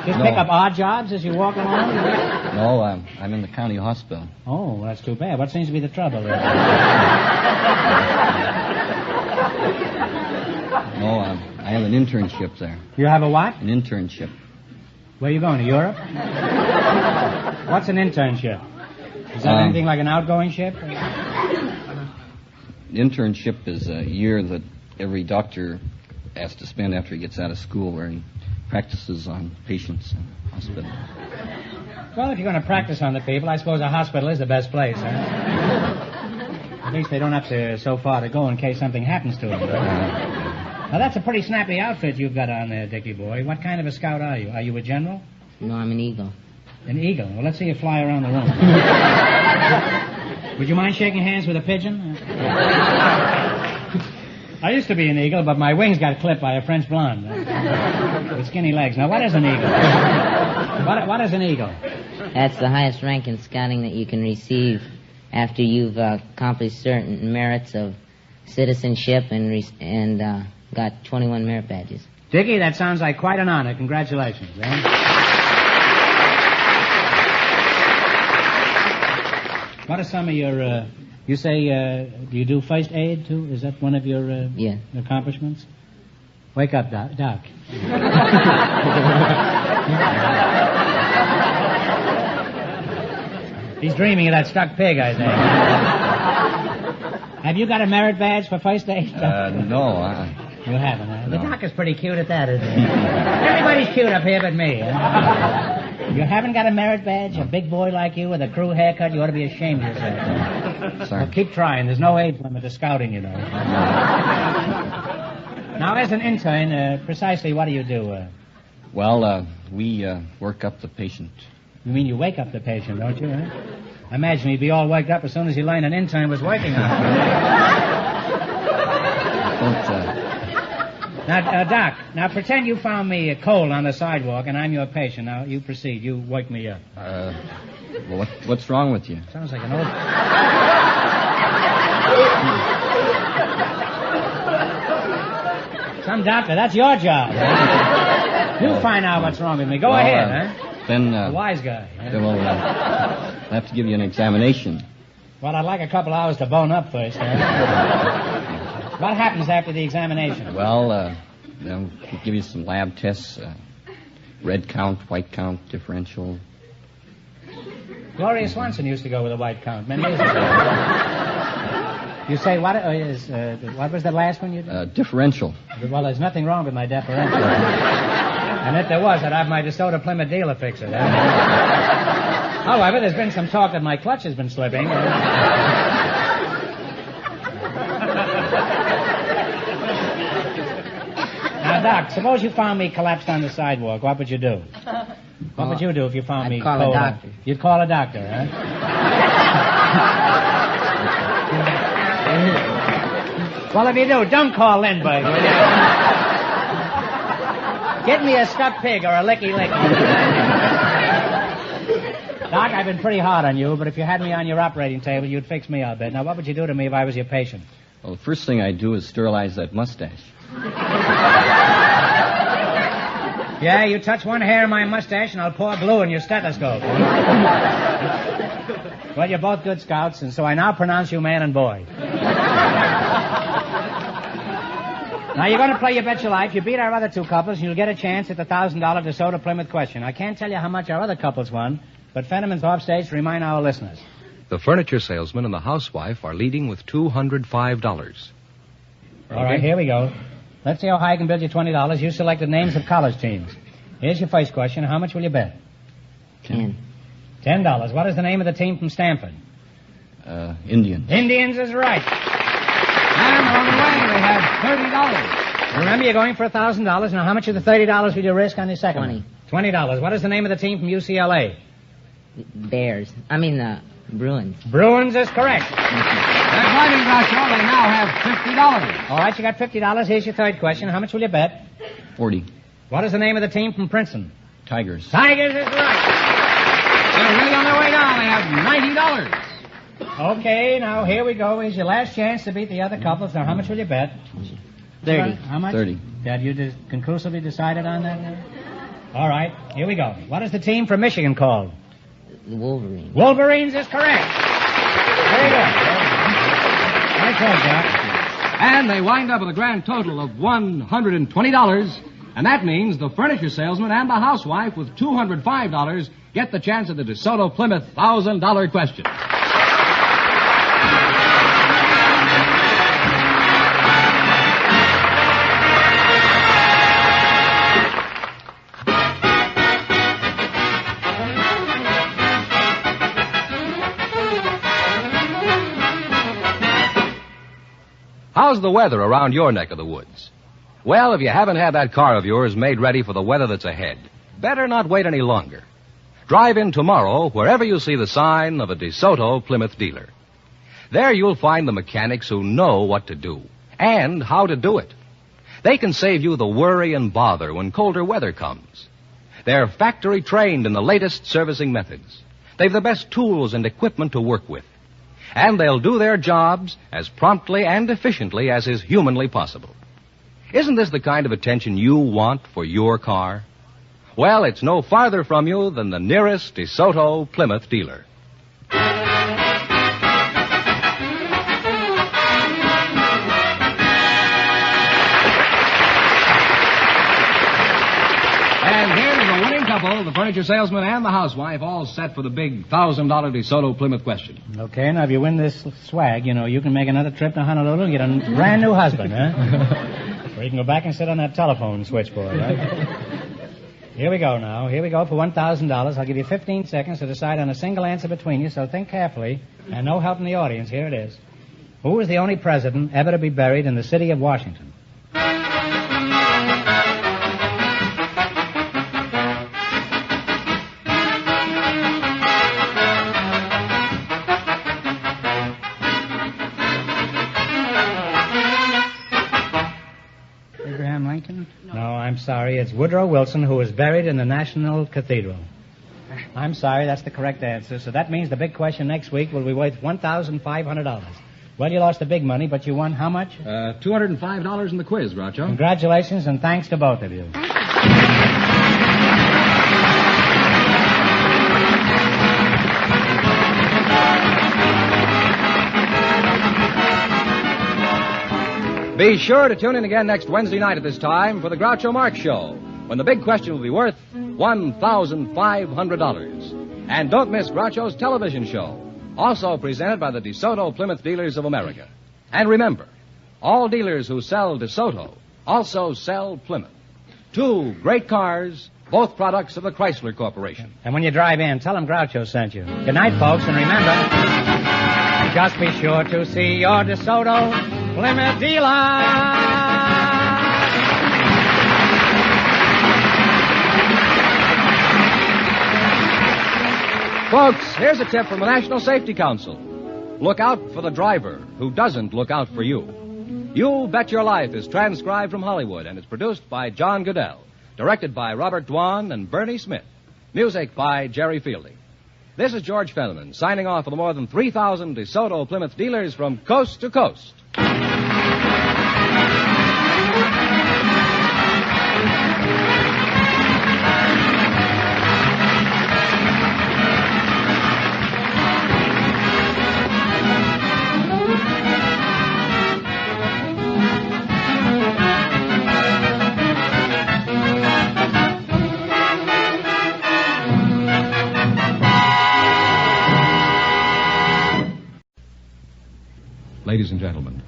Just No. pick up odd jobs as you walk along? No, I'm in the county hospital. Oh, that's too bad. What seems to be the trouble there? No, I have an internship there. You have a what? An internship. Where are you going, to Europe? What's an internship? Is that anything like an outgoing ship? Internship is a year that every doctor has to spend after he gets out of school, where he practices on patients in the hospital. Well, if you're going to practice on the people, I suppose a hospital is the best place, huh? At least they don't have to so far to go in case something happens to them. Now, that's a pretty snappy outfit you've got on there, Dickie boy. What kind of a scout are you? Are you a general? No, I'm an eagle. An eagle? Well, let's see you fly around the room. Would you mind shaking hands with a pigeon? I used to be an eagle, but my wings got clipped by a French blonde with skinny legs. Now, what is an eagle? What is an eagle? That's the highest rank in scouting that you can receive after you've accomplished certain merits of citizenship and got 21 merit badges. Dickie, that sounds like quite an honor. Congratulations. What are some of your, you say, do you do first aid, too? Is that one of your accomplishments? Wake up, Doc. He's dreaming of that stuck pig, I think. Have you got a merit badge for first aid? No. You haven't, huh? No. The Doc is pretty cute at that, isn't he? Everybody's cute up here but me. You haven't got a merit badge? A big boy like you with a crew haircut, you ought to be ashamed of yourself. Sorry. Well, keep trying. There's no age limit to scouting, you know. Now, as an intern, precisely what do you do? We work up the patient. You mean you wake up the patient, don't you? Huh? I imagine he'd be all waked up as soon as he learned an intern was working on him. Now, Doc, now pretend you found me cold on the sidewalk and I'm your patient. Now, you proceed. You wake me up. Well, what's wrong with you? Sounds like an old... Some doctor, that's your job. You find out what's wrong with me. Go ahead, huh? Then, a wise guy. Then we'll have to give you an examination. Well, I'd like a couple hours to bone up first, huh? What happens after the examination? Well, we'll give you some lab tests. Red count, white count, differential. Gloria Swanson used to go with a white count many years ago. You say what was the last one you did? Differential. Well, there's nothing wrong with my differential. And if there was, I'd have my DeSoto Plymouth dealer fix it. However, there's been some talk that my clutch has been slipping. Now, Doc, suppose you found me collapsed on the sidewalk. What would you do? What would you do if you found me call cold? a doctor. You'd call a doctor, huh? Well, if you do, don't call Lindbergh, will you? Get me a stuck pig or a licky-licky. Doc, I've been pretty hard on you, but if you had me on your operating table, you'd fix me, I'll bet. Now, what would you do to me if I was your patient? Well, the first thing I'd do is sterilize that mustache. Yeah, you touch one hair of my mustache and I'll pour glue in your stethoscope. Well, you're both good scouts, and so I now pronounce you man and boy. Now, you're going to play your bet your life. You beat our other two couples, and you'll get a chance at the $1,000 DeSoto Plymouth question. I can't tell you how much our other couples won, but Fenneman's off stage to remind our listeners. The furniture salesman and the housewife are leading with $205. All right, here we go. Let's see how high I can build you $20. You selected names of college teams. Here's your first question. How much will you bet? $10. $10. What is the name of the team from Stanford? Indians. Indians is right. And on the way, we have $30. Remember, you're going for $1,000. Now, how much of the $30 will you risk on the second one? $20. What is the name of the team from UCLA? Bruins. Bruins is correct. That's right, Groucho. They now have $50. All right, you got $50. Here's your third question. How much will you bet? 40. What is the name of the team from Princeton? Tigers. Tigers is right. They're really on their way down. They have $90. Okay, now here we go. Here's your last chance to beat the other couples. Now, how much will you bet? 30. How much? 30. Have you conclusively decided on that now? All right, here we go. What is the team from Michigan called? The Wolverines. Wolverines is correct. Very good. Nice work, Jack. And they wind up with a grand total of $120. And that means the furniture salesman and the housewife with $205 get the chance at the DeSoto Plymouth $1,000 question. How's the weather around your neck of the woods? Well, if you haven't had that car of yours made ready for the weather that's ahead, better not wait any longer. Drive in tomorrow wherever you see the sign of a DeSoto Plymouth dealer. There you'll find the mechanics who know what to do and how to do it. They can save you the worry and bother when colder weather comes. They're factory trained in the latest servicing methods. They've the best tools and equipment to work with. And they'll do their jobs as promptly and efficiently as is humanly possible. Isn't this the kind of attention you want for your car? Well, it's no farther from you than the nearest DeSoto Plymouth dealer. And here's the winning couple, the furniture salesman and the housewife, all set for the big $1,000 DeSoto Plymouth question. Okay, now if you win this swag, you can make another trip to Honolulu and get a brand new husband, huh? Or you can go back and sit on that telephone switchboard, right? Here we go now. Here we go for $1,000. I'll give you 15 seconds to decide on a single answer between you, so think carefully. And no help in the audience. Here it is. Who was the only president ever to be buried in the city of Washington? Abraham Lincoln? No, I'm sorry. It's Woodrow Wilson, who was buried in the National Cathedral. I'm sorry, that's the correct answer. So that means the big question next week will be worth $1,500. Well, you lost the big money, but you won how much? $205 in the quiz, Groucho. Congratulations, and thanks to both of you. Be sure to tune in again next Wednesday night at this time for the Groucho Marx Show, when the big question will be worth $1,500. And don't miss Groucho's television show, also presented by the DeSoto Plymouth Dealers of America. And remember, all dealers who sell DeSoto also sell Plymouth. Two great cars, both products of the Chrysler Corporation. And when you drive in, tell them Groucho sent you. Good night, folks, and remember, just be sure to see your DeSoto Plymouth dealer. Folks, here's a tip from the National Safety Council. Look out for the driver who doesn't look out for you. You Bet Your Life is transcribed from Hollywood and is produced by John Goodell, directed by Robert Dwan and Bernie Smith, music by Jerry Fielding. This is George Fenneman signing off for the more than 3,000 DeSoto Plymouth dealers from coast to coast. Ladies and gentlemen,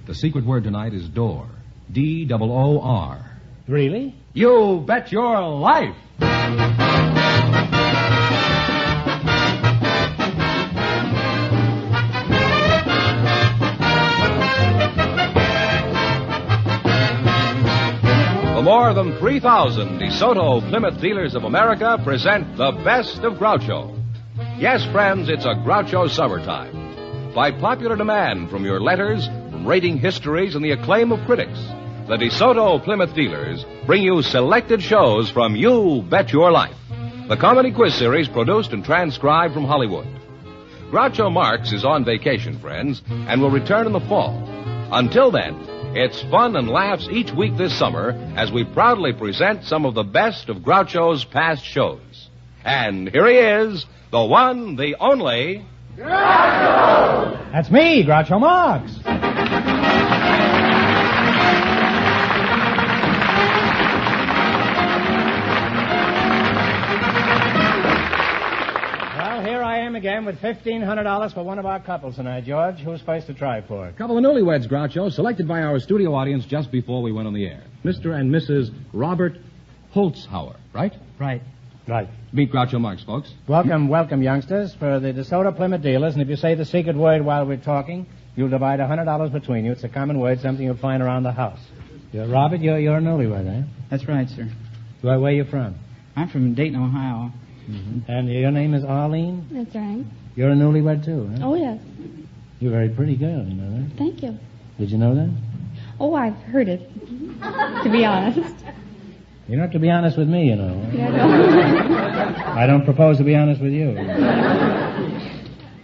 the secret word tonight is door. D-O-O-R. Really? You bet your life! The more than 3,000 DeSoto Plymouth Dealers of America present the best of Groucho. Yes, friends, it's a Groucho summertime. By popular demand from your letters, from rating histories, and the acclaim of critics, the DeSoto Plymouth Dealers bring you selected shows from You Bet Your Life, the comedy quiz series produced and transcribed from Hollywood. Groucho Marx is on vacation, friends, and will return in the fall. Until then, it's fun and laughs each week this summer as we proudly present some of the best of Groucho's past shows. And here he is, the one, the only... Groucho! That's me, Groucho Marx. Well, here I am again with $1,500 for one of our couples tonight, George. Who's supposed to try for it? Couple of newlyweds, Groucho, selected by our studio audience just before we went on the air. Mr. and Mrs. Robert Holtzhauer, right? Right. Meet Groucho Marx, folks. Welcome, youngsters, for the DeSoto Plymouth Dealers. And if you say the secret word while we're talking, you'll divide $100 between you. It's a common word, something you'll find around the house. Robert, you're a newlywed, eh? That's right, sir. Where are you from? I'm from Dayton, Ohio. Mm-hmm. And your name is Arlene? That's right. You're a newlywed, too, huh? Oh, yes. You're a very pretty girl, you know that? Thank you. Did you know that? Oh, I've heard it, to be honest. You don't have to be honest with me, you know. Yeah, no. I don't propose to be honest with you.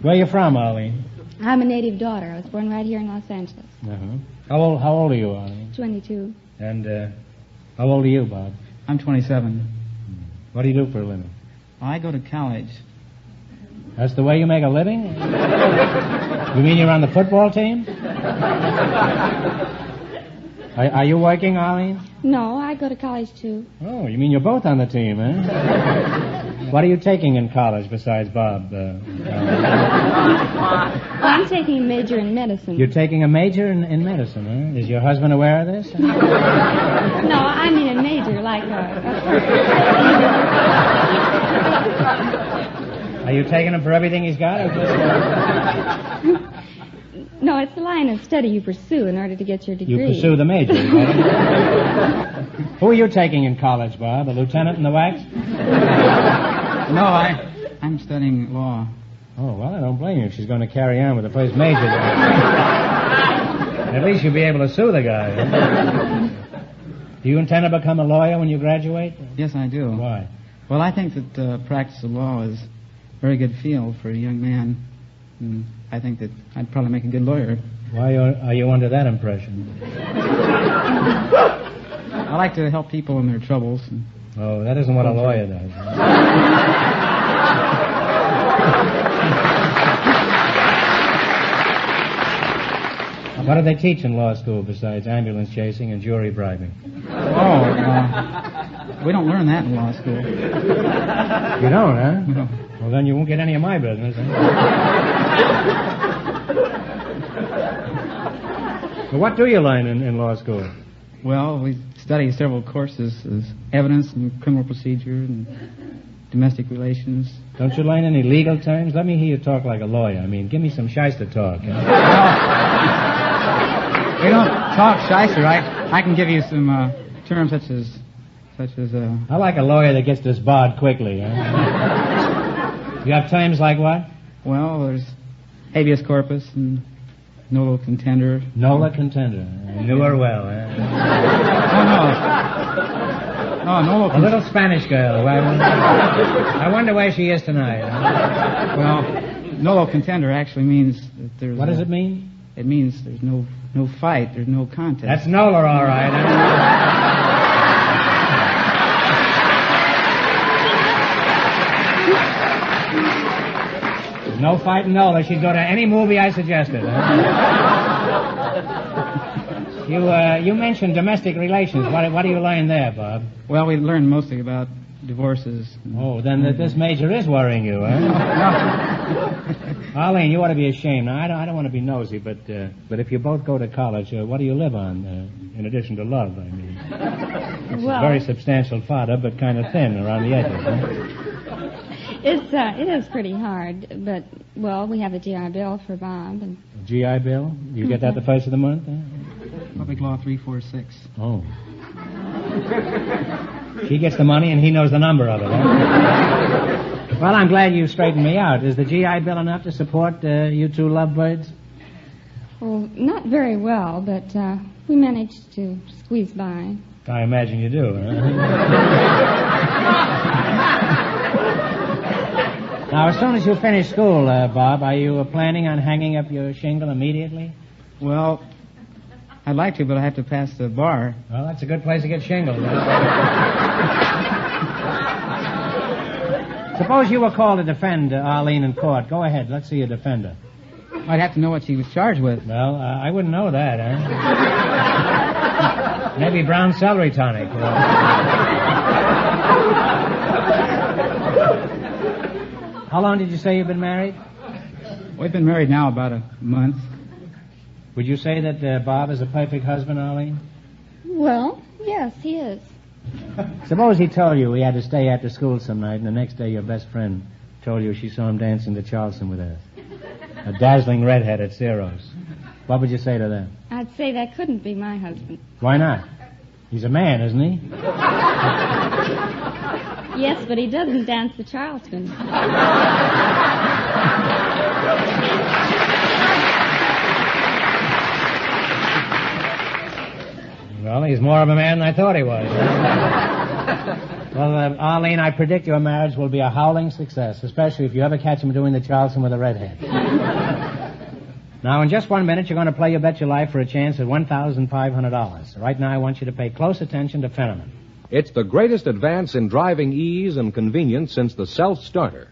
Where are you from, Arlene? I'm a native daughter. I was born right here in Los Angeles. Uh-huh. How old are you, Arlene? 22. And how old are you, Bob? I'm 27. What do you do for a living? I go to college. That's the way you make a living? You mean you're on the football team? Are you working, Arlene? No, I go to college, too. Oh, you mean you're both on the team, eh? What are you taking in college besides Bob? I'm taking a major in medicine. You're taking a major in medicine, huh? Is your husband aware of this? No, I mean a major, like Are you taking him for everything he's got? Or just, No, it's the line of study you pursue in order to get your degree. You pursue the major, right? Who are you taking in college, Bob? A lieutenant in the wax? No, I'm studying law. Oh, well, I don't blame you if she's going to carry on with the first major. At least you'll be able to sue the guy. Do you intend to become a lawyer when you graduate? Yes, I do. Why? Well, I think that practice of law is a very good field for a young man. And I think that I'd probably make a good lawyer. Why are you under that impression? I like to help people in their troubles. Oh, that isn't what a lawyer does. What do they teach in law school besides ambulance chasing and jury bribing? We don't learn that in law school. You don't, huh? No. Well, then you won't get any of my business. Huh? Well, what do you learn in law school? Well, we study several courses as evidence and criminal procedure and domestic relations. Don't you learn any legal terms? Let me hear you talk like a lawyer. I mean, give me some shyster talk. You know? We don't talk shyster. I can give you some terms such as. I like a lawyer that gets disbarred quickly. Huh? You have terms like what? Well, there's habeas corpus and nolo contender. Nola contender. I knew her well. Eh? No, nolo a little Spanish girl. I wonder where she is tonight. Huh? Well, nolo contender actually means that there's. What does it mean? It means there's no fight. There's no contest. That's Nola, all right. Huh? No fighting Nola. She'd go to any movie I suggested. You mentioned domestic relations. What do you learn there, Bob? Well, we learn mostly about divorces. Oh, then this major is worrying you, huh? No. Arlene, you ought to be ashamed. Now, I don't want to be nosy, but if you both go to college, what do you live on, in addition to love, I mean? It's a very substantial fodder, but kind of thin around the edges, huh? It is pretty hard, but, well, we have the GI Bill for Bob. And GI Bill? You get that the first of the month? Huh? Public Law 346. Oh. She gets the money and he knows the number of it, huh? Well, I'm glad you straightened me out. Is the GI Bill enough to support you two lovebirds? Well, not very well, but we managed to squeeze by. I imagine you do, huh? Now, as soon as you finish school, Bob, are you planning on hanging up your shingle immediately? Well, I'd like to, but I have to pass the bar. Well, that's a good place to get shingled. Suppose you were called to defend Arlene in court. Go ahead. Let's see you defend her. I'd have to know what she was charged with. Well, I wouldn't know that, huh? Maybe brown celery tonic. How long did you say you've been married? We've been married now about a month. Would you say that Bob is a perfect husband, Arlene? Well, yes, he is. Suppose he told you he had to stay after school some night, and the next day your best friend told you she saw him dancing to Charleston with a dazzling redhead at Ciro's. What would you say to that? I'd say that couldn't be my husband. Why not? He's a man, isn't he? Yes, but he doesn't dance to Charleston. Well, he's more of a man than I thought he was. Well, Arlene, I predict your marriage will be a howling success, especially if you ever catch him doing the Charleston with a redhead. Now, in just 1 minute, you're going to play You Bet Your Life for a chance at $1,500. Right now, I want you to pay close attention to Fenneman. It's the greatest advance in driving ease and convenience since the self-starter.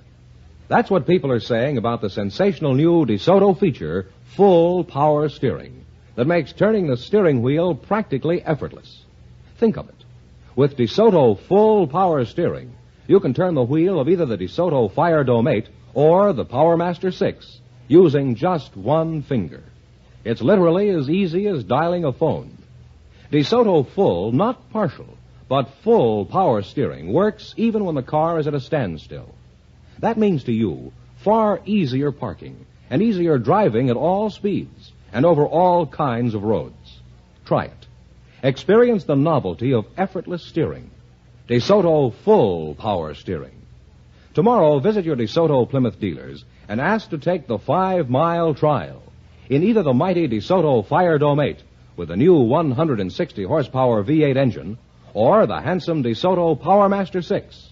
That's what people are saying about the sensational new DeSoto feature, Full Power Steering, that makes turning the steering wheel practically effortless. Think of it. With DeSoto Full Power Steering, you can turn the wheel of either the DeSoto Fire Dome 8 or the Power Master 6 using just one finger. It's literally as easy as dialing a phone. DeSoto Full, not partial, but full power steering works even when the car is at a standstill. That means to you far easier parking and easier driving at all speeds and over all kinds of roads. Try it. Experience the novelty of effortless steering. DeSoto Full Power Steering. Tomorrow, visit your DeSoto Plymouth dealers and ask to take the 5-mile trial in either the mighty DeSoto Fire Dome 8 with the new 160-horsepower V8 engine or the handsome DeSoto Power Master 6.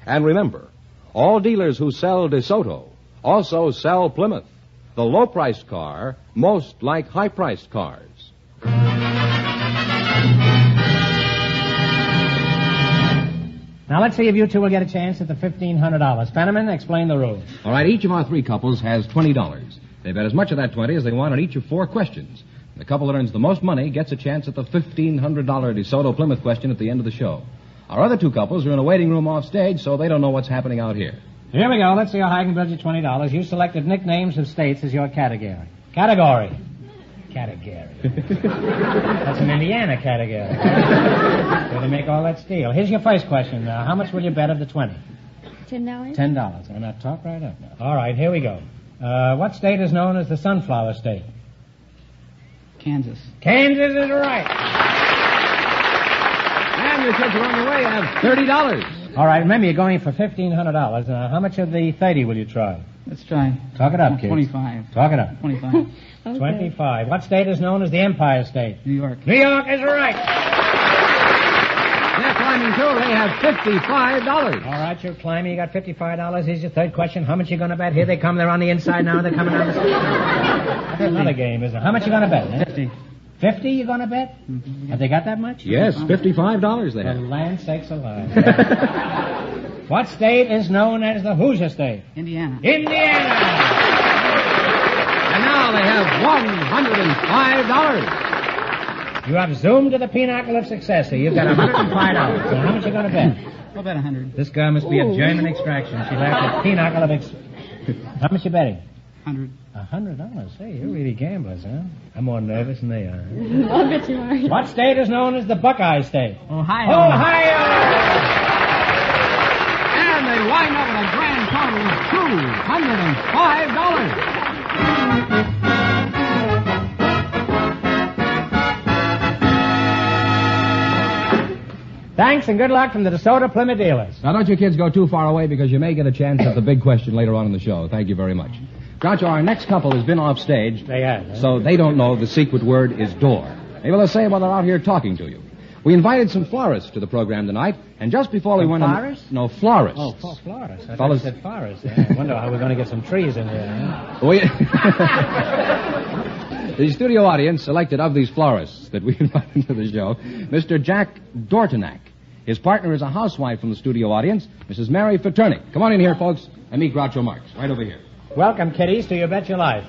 And remember, all dealers who sell DeSoto also sell Plymouth, the low-priced car most like high-priced cars. Now, let's see if you two will get a chance at the $1,500. Fenneman, explain the rules. All right, each of our three couples has $20. They bet as much of that 20 as they want on each of 4 questions. The couple that earns the most money gets a chance at the $1,500 DeSoto Plymouth question at the end of the show. Our other 2 couples are in a waiting room off stage, so they don't know what's happening out here. Here we go. Let's see how high I can build you $20. You selected nicknames of states as your category. Category. That's an Indiana category. Where they make all that steel. Here's your first question. How much will you bet of the 20? $10. $10. And now talk right up now. All right, here we go. What state is known as the sunflower state? Kansas. Kansas is right. And your kids are on their way. You have $30. All right, remember, you're going for $1,500. How much of the 30 will you try? Let's try. Talk it up, kids. 25. Talk it up. 25. Okay. 25. What state is known as the Empire State? New York. New York is right. They're climbing, too. They have $55. All right, you're climbing. You got $55. Here's your third question. How much you going to bet? Here they come. They're on the inside now. They're coming on the That's another game, isn't it? How much you going to bet? 50. 50 you going to bet? Mm-hmm. Have they got that much? Yes, $55 they For have. land sakes alive. What state is known as the Hoosier State? Indiana. Indiana! And now they have $105. You have zoomed to the pinnacle of success here. You've got $105. So how much you going to bet? I'll bet 100. This girl must be of German extraction. She's at the pinnacle of How much you betting? 100. $100. Hey, you're really gamblers, huh? I'm more nervous than they are. I'll bet you are. What state is known as the Buckeye State? Ohio. Ohio! And they wind up with a grand total of $205. Thanks and good luck from the DeSoto Plymouth dealers. Now, don't you kids go too far away because you may get a chance at the big question later on in the show. Thank you very much. Groucho, our next couple has been off stage. They have. So they don't know the secret word is door. Maybe they'll say it while they're out here talking to you. We invited some florists to the program tonight, and just before we went florists? No, florists. Oh, florists. I Fellas- thought you said forests. I wonder how we're going to get some trees in here. Huh? The studio audience selected of these florists that we invited to the show, Mr. Jack Dortonak. His partner is a housewife from the studio audience, Mrs. Mary Paternick. Come on in here, folks, and meet Groucho Marx, right over here. Welcome, kiddies, to You Bet Your Life.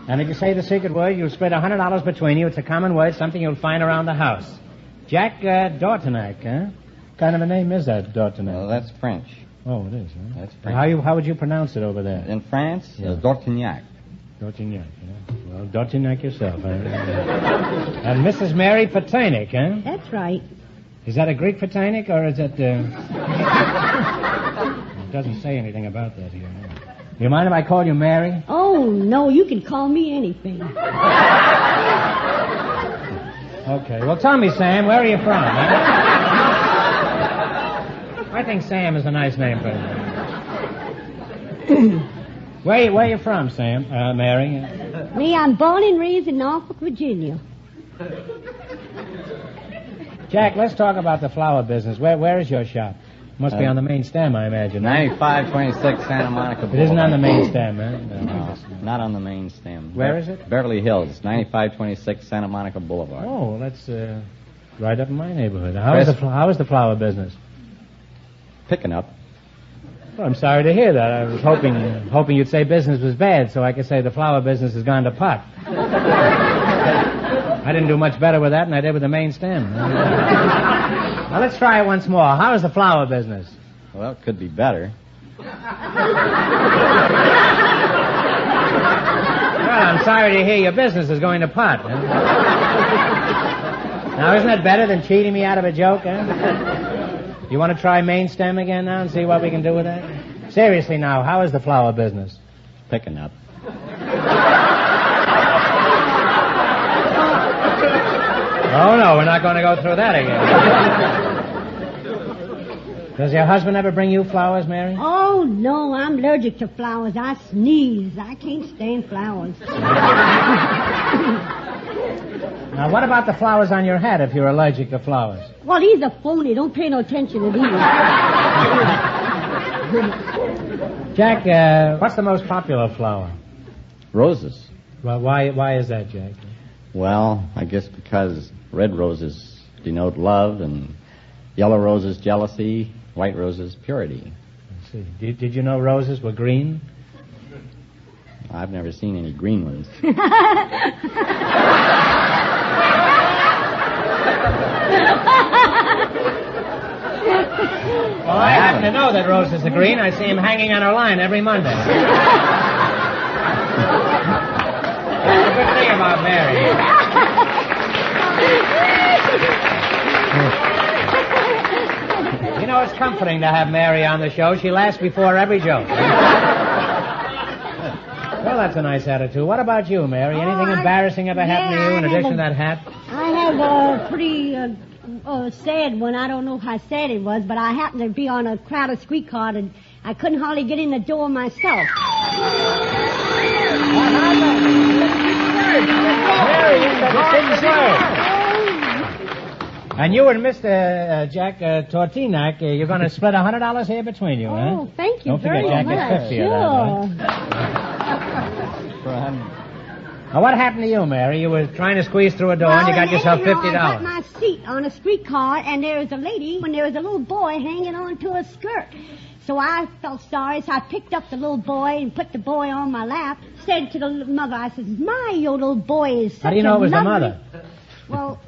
And if you say the secret word, you'll split $100 between you. It's a common word, something you'll find around the house. Jack Dortonak, huh? What kind of a name is that, Dortonak? Well, that's French. Oh, it is, huh? That's French. How would you pronounce it over there? In France, Yeah. Dortignac. Dortignac, yeah. Well, Dortignac yourself, huh? And Mrs. Mary Paternick, huh? That's right. Is that a Greek Paternick, or is it, It doesn't say anything about that here. No. You mind if I call you Mary? Oh, no, you can call me anything. Okay. Well, tell me, Sam, where are you from? Huh? I think Sam is a nice name for you. Where are you from, Sam? Mary? Me, I'm born and raised in Norfolk, Virginia. Jack, let's talk about the flower business. Where is your shop? Must be on the main stem, I imagine. 9526 Santa Monica Boulevard. It isn't on the main stem, huh? No, not on the main stem. Where is it? Beverly Hills, 9526 Santa Monica Boulevard. Oh, that's right up in my neighborhood. How is the flower business? Picking up. Well, I'm sorry to hear that. I was hoping you'd say business was bad, so I could say the flower business has gone to pot. I didn't do much better with that than I did with the main stem. Now, let's try it once more. How is the flower business? Well, it could be better. Well, I'm sorry to hear your business is going to pot. Huh? Now, isn't that better than cheating me out of a joke, huh? You want to try main stem again now and see what we can do with that? Seriously now, how is the flower business? Picking up. Oh, no, we're not going to go through that again. Does your husband ever bring you flowers, Mary? Oh, no, I'm allergic to flowers. I sneeze. I can't stand flowers. Now, what about the flowers on your hat if you're allergic to flowers? Well, these are phony. Don't pay no attention to these. Jack, what's the most popular flower? Roses. Well, why is that, Jack? Well, I guess because red roses denote love, and yellow roses jealousy, white roses purity. I see. Did you know roses were green? I've never seen any green ones. Well, I happen to know that roses are green. I see him hanging on her line every Monday. That's the good thing about Mary. You know, it's comforting to have Mary on the show. She laughs before every joke. Well, that's a nice attitude. What about you, Mary? Anything embarrassing ever happened to you in addition to that hat? I have a pretty sad one. I don't know how sad it was, but I happened to be on a crowded streetcar, and I couldn't hardly get in the door myself. Mary, you said you couldn't say. And you and Mr. Jack Tortinak, you're going to split $100 here between you, huh? Oh, thank you Don't forget, very Jack much. gets 50 sure. of that, right? Now, what happened to you, Mary? You were trying to squeeze through a door and you got yourself $50. I got my seat on a streetcar, and there was a lady, and there was a little boy hanging on to a skirt. So I felt sorry, so I picked up the little boy and put the boy on my lap. Said to the mother, I said, "My, your little boy is such a How do you know it was the mother? Well,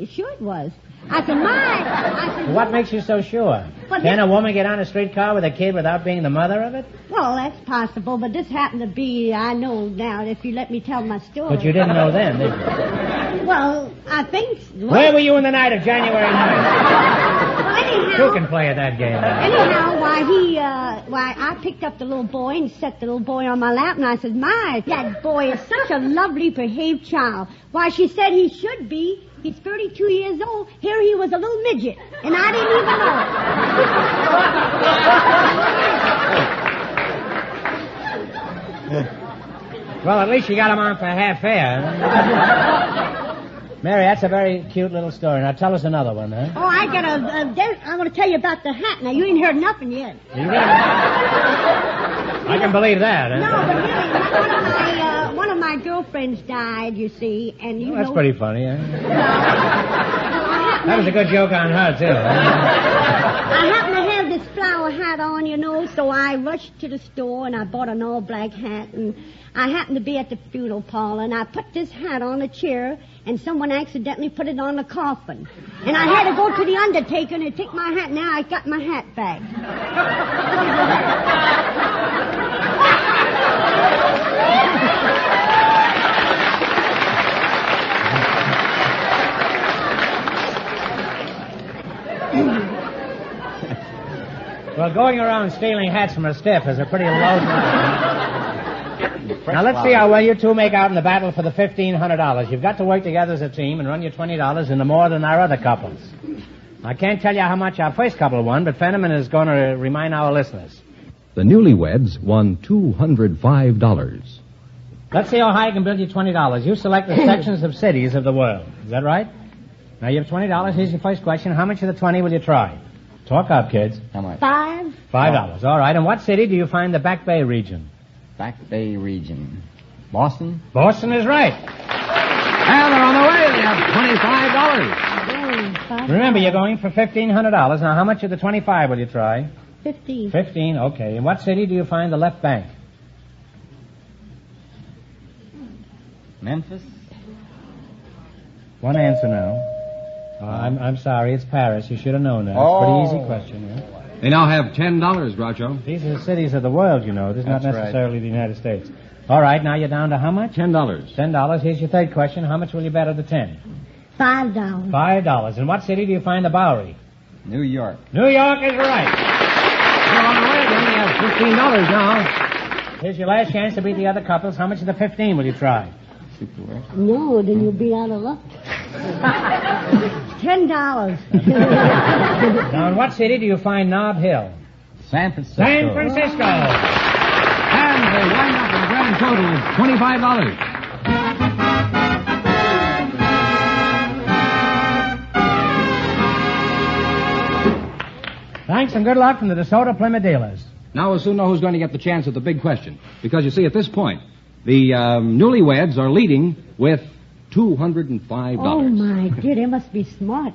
sure it was. I said, What makes you so sure? Well, Can a woman get on a streetcar with a kid without being the mother of it? well, that's possible, but this happened to be, I know now, if you let me tell my story. But you didn't know then, did you? Well, I think... Where were you in the night of January 9th? Well, anyhow... Who can play at that game? Anyhow, I picked up the little boy and set the little boy on my lap, and I said, "My, that boy is such a lovely behaved child." Why, she said he should be. He's 32 years old. Here he was a little midget, and I didn't even know. Well, at least you got him on for half fare. Mary, that's a very cute little story. Now tell us another one, huh? Oh, I want to tell you about the hat. Now, you ain't heard nothing yet. I can believe that, huh? No, but really, one of my girlfriends died, you see, and you That's know... pretty funny, huh? That was a good joke on her, too. I happen to have this flower hat on, you know, so I rushed to the store and I bought an all-black hat, and I happened to be at the funeral parlor, and I put this hat on a chair, and someone accidentally put it on the coffin. And I had to go to the undertaker and take my hat. Now I got my hat back. Well, going around stealing hats from a stiff is a pretty low... Now, let's see how well you two make out in the battle for the $1,500. You've got to work together as a team and run your $20 into more than our other couples. I can't tell you how much our first couple won, but Fenneman is going to remind our listeners. The newlyweds won $205. Let's see how high I can build you $20. You select the sections of cities of the world. Is that right? Now, you have $20. Here's your first question. How much of the 20 will you try? Talk up, kids. How much? $5. $5. All right. In what city do you find the Back Bay region? Back Bay region. Boston? Boston is right. And they're on the way. They have $25. Remember, you're going for $1,500. Now, how much of the 25 will you try? 15. 15, okay. In what city do you find the left bank? Memphis? One answer now. I'm sorry, it's Paris. You should have known that. It's a pretty easy question. Yeah? They now have $10, Groucho. These are the cities of the world, you know. This is not That's necessarily the United States. All right, now you're down to how much? $10. $10. Here's your third question. How much will you bet of the 10? $5. $5. In what city do you find the Bowery? New York. New York is right. They're on the way. They only have $15 now. Here's your last chance to beat the other couples. How much of the 15 will you try? No, then you'll be out of luck. $10. Now, in what city do you find Nob Hill? San Francisco. San Francisco. And they wind up with a grand total of $25. Thanks and good luck from the DeSoto Plymouth dealers. Now we'll soon know who's going to get the chance at the big question. Because you see, at this point, the newlyweds are leading with $205. Oh, my dear, they must be smart.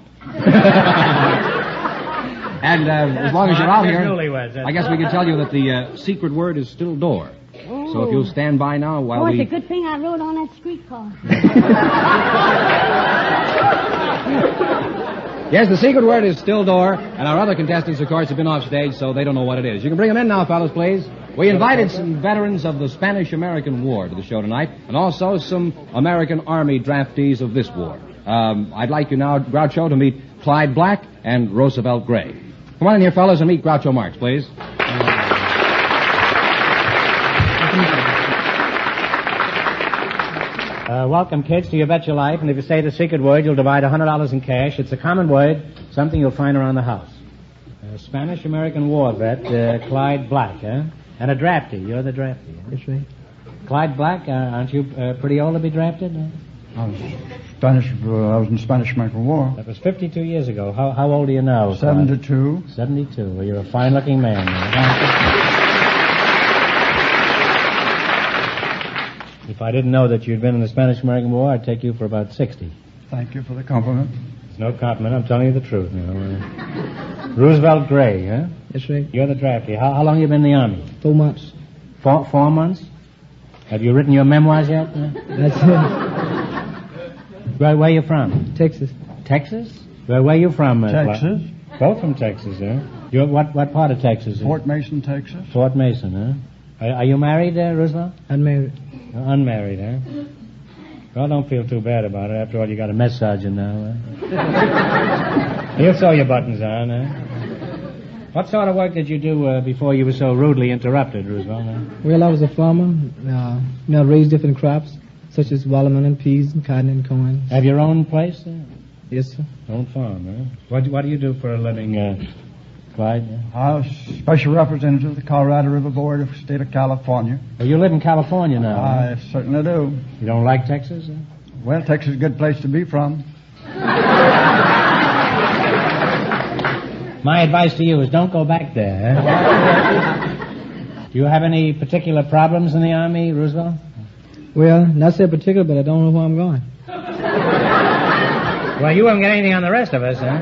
And as long as you're out here, newlyweds, I guess we can tell you that the secret word is still door. Oh. So if you'll stand by now while it's we... a good thing I rode on that streetcar. Yes, the secret word is still door, and our other contestants, of course, have been off stage, so they don't know what it is. You can bring them in now, fellas, please. We invited some veterans of the Spanish-American War to the show tonight, and also some American Army draftees of this war. I'd like you now, Groucho, to meet Clyde Black and Roosevelt Gray. Come on in here, fellas, and meet Groucho Marx, please. Welcome, kids, to You Bet Your Life. And if you say the secret word, you'll divide $100 in cash. It's a common word, something you'll find around the house. Spanish-American War vet, Clyde Black, eh? And a draftee. You're the draftee. Huh? That's right. Clyde Black, aren't you pretty old to be drafted? I was in the Spanish-American War. That was 52 years ago. How old are you now? 72. 72. Well, you're a fine-looking man. If I didn't know that you'd been in the Spanish-American War, I'd take you for about 60. Thank you for the compliment. It's no compliment. I'm telling you the truth. You know. Roosevelt Gray, huh? That's right. You're the draftee. How long have you been in the Army? 4 months. 4 months? Have you written your memoirs yet? That's it. Where are you from? Texas. Texas? Where are you from? Texas. Both from Texas, huh? You're what part of Texas? Fort Mason, Texas. Fort Mason, huh? Are you married, Roosevelt? Unmarried. Unmarried, huh? Well, don't feel too bad about it. After all, you got a mess sergeant now, huh? He'll sew your buttons on, huh? What sort of work did you do before you were so rudely interrupted, Roosevelt? Huh? Well, I was a farmer. I raised different crops, such as watermelon and peas and cotton and corn. Have your own place? Yes, sir. Own farm, huh? What do you do for a living, Clyde? I was special representative of the Colorado River Board of the state of California. Well, you live in California now. I certainly do. You don't like Texas? Huh? Well, Texas is a good place to be from. My advice to you is don't go back there. Huh? Do you have any particular problems in the Army, Roosevelt? Well, not so particular, but I don't know where I'm going. Well, you won't get anything on the rest of us, huh?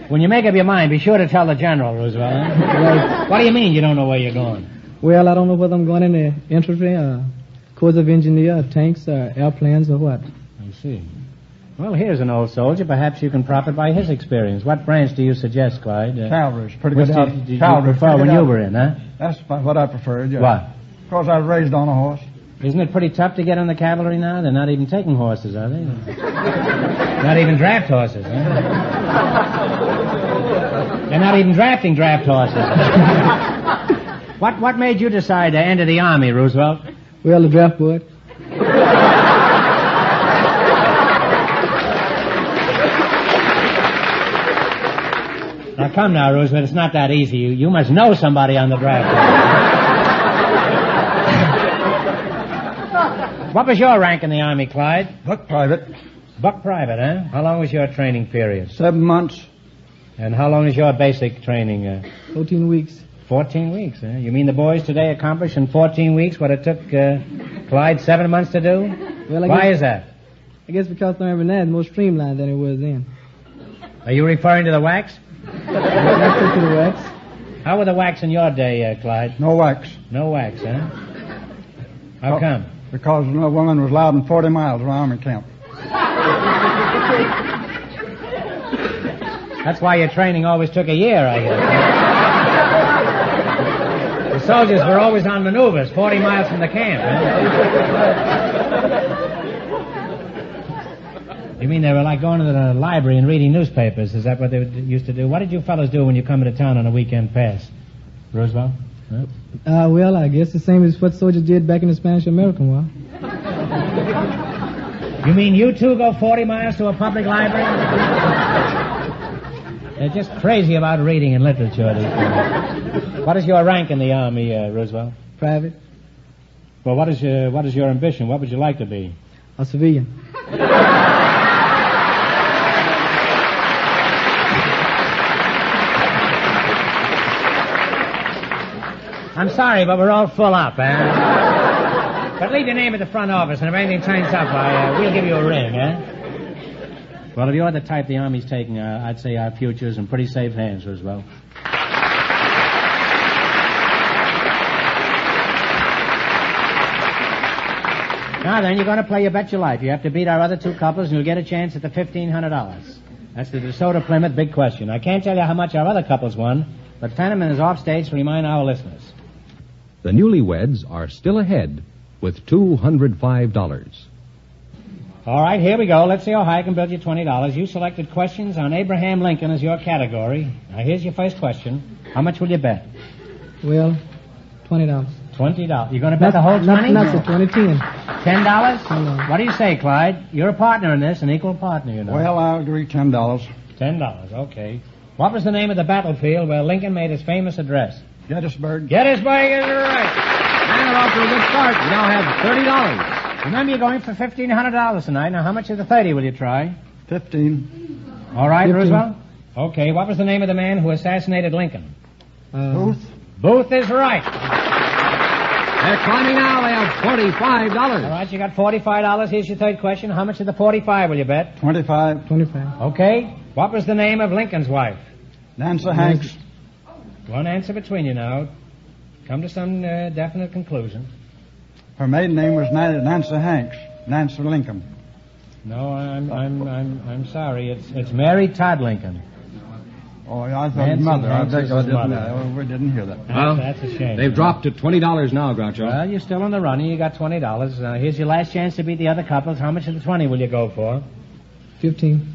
When you make up your mind, be sure to tell the general, Roosevelt. Huh? Right. What do you mean you don't know where you're going? Well, I don't know whether I'm going in the infantry, Corps of Engineers, tanks, airplanes, or what. I see. Well, here's an old soldier. Perhaps you can profit by his experience. What branch do you suggest, Clyde? Cavalry's pretty What good. did you prefer when you were in, huh? That's what I preferred, yeah. What? Because I was raised on a horse. Isn't it pretty tough to get in the cavalry now? They're not even taking horses, are they? Not even draft horses, huh? They're not even drafting draft horses. What made you decide to enter the Army, Roosevelt? Well, the draft board. Now, come now, Roosevelt. It's not that easy. You must know somebody on the draft board. What was your rank in the Army, Clyde? Buck private. Buck private, huh? How long was your training period? 7 months. And how long is your basic training? 14 weeks. 14 weeks, huh? You mean the boys today accomplished in 14 weeks what it took Clyde 7 months to do? Well, Why is that? I guess because now it's more streamlined than it was then. Are you referring to the wax? That's to the wax. How were the wax in your day, Clyde? No wax. No wax, huh? How come? Because no woman was allowed in 40 miles of army camp. That's why your training always took a year, I guess. The soldiers were always on maneuvers, 40 miles from the camp, huh? You mean they were like going to the library and reading newspapers? Is that what they used to do? What did you fellas do when you come into town on a weekend pass? Roosevelt? Huh? Well, I guess the same as what soldiers did back in the Spanish-American War. You mean you two go 40 miles to a public library? They're just crazy about reading and literature these days. What is your rank in the Army, Roosevelt? Private. Well, what is your ambition? What would you like to be? A civilian. I'm sorry, but we're all full up, eh? But leave your name at the front office, and if anything turns up, we'll give you a ring, eh? Well, if you're the type the Army's taking, I'd say our future's in pretty safe hands, Roosevelt. Now then, you're going to play You Bet Your Life. You have to beat our other two couples, and you'll get a chance at the $1,500. That's the DeSoto Plymouth big question. I can't tell you how much our other couples won, but Fenneman is off stage to remind our listeners. The newlyweds are still ahead with $205. All right, here we go. Let's see how high I can build you $20. You selected questions on Abraham Lincoln as your category. Now, here's your first question. How much will you bet? Well, $20. $20. You're going to bet the whole 20? Not the 20, $10. $10? What do you say, Clyde? You're a partner in this, an equal partner, you know. Well, I agree, $10. $10, okay. What was the name of the battlefield where Lincoln made his famous address? Gettysburg. Gettysburg is right. And we're off to a good start. We now have $30. Remember, you're going for $1,500 tonight. Now, how much of the 30 will you try? 15. All right, 15. Roosevelt? Okay, what was the name of the man who assassinated Lincoln? Booth. Booth is right. They're climbing now. They have $45. All right, you got $45. Here's your third question. How much of the 45 will you bet? 25. Okay. What was the name of Lincoln's wife? Nancy Hanks. One answer between you now. Come to some definite conclusion. Her maiden name was Nancy Hanks. Nancy Lincoln. No, I'm sorry. It's Mary Todd Lincoln. Oh, I thought his mother. I beg I didn't. We didn't hear that. Well, that's a shame. They've dropped to $20 now, Groucho. Well, you're still in the running. You got $20. Here's your last chance to beat the other couples. How much of the 20 will you go for? 15.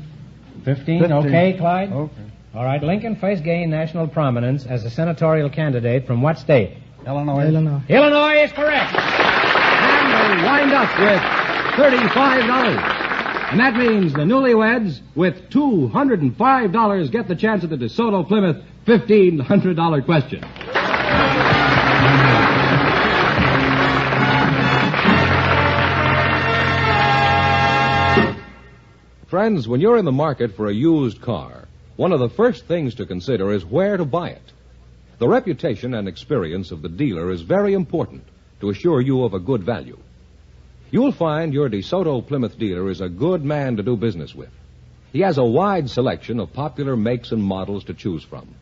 15? Okay, Clyde? Okay. All right. Lincoln first gained national prominence as a senatorial candidate from what state? Illinois. Illinois is correct. And they wind up with $35. And that means the newlyweds, with $205, get the chance at the DeSoto Plymouth $1,500 question. Friends, when you're in the market for a used car, one of the first things to consider is where to buy it. The reputation and experience of the dealer is very important to assure you of a good value. You'll find your DeSoto Plymouth dealer is a good man to do business with. He has a wide selection of popular makes and models to choose from.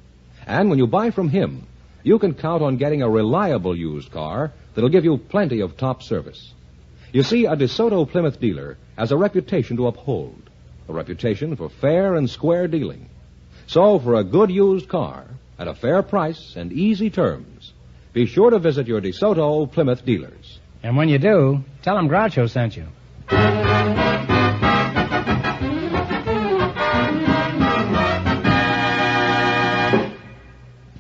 And when you buy from him, you can count on getting a reliable used car that'll give you plenty of top service. You see, a DeSoto Plymouth dealer has a reputation to uphold, a reputation for fair and square dealing. So, for a good used car at a fair price and easy terms, be sure to visit your DeSoto Plymouth dealers. And when you do, tell them Groucho sent you.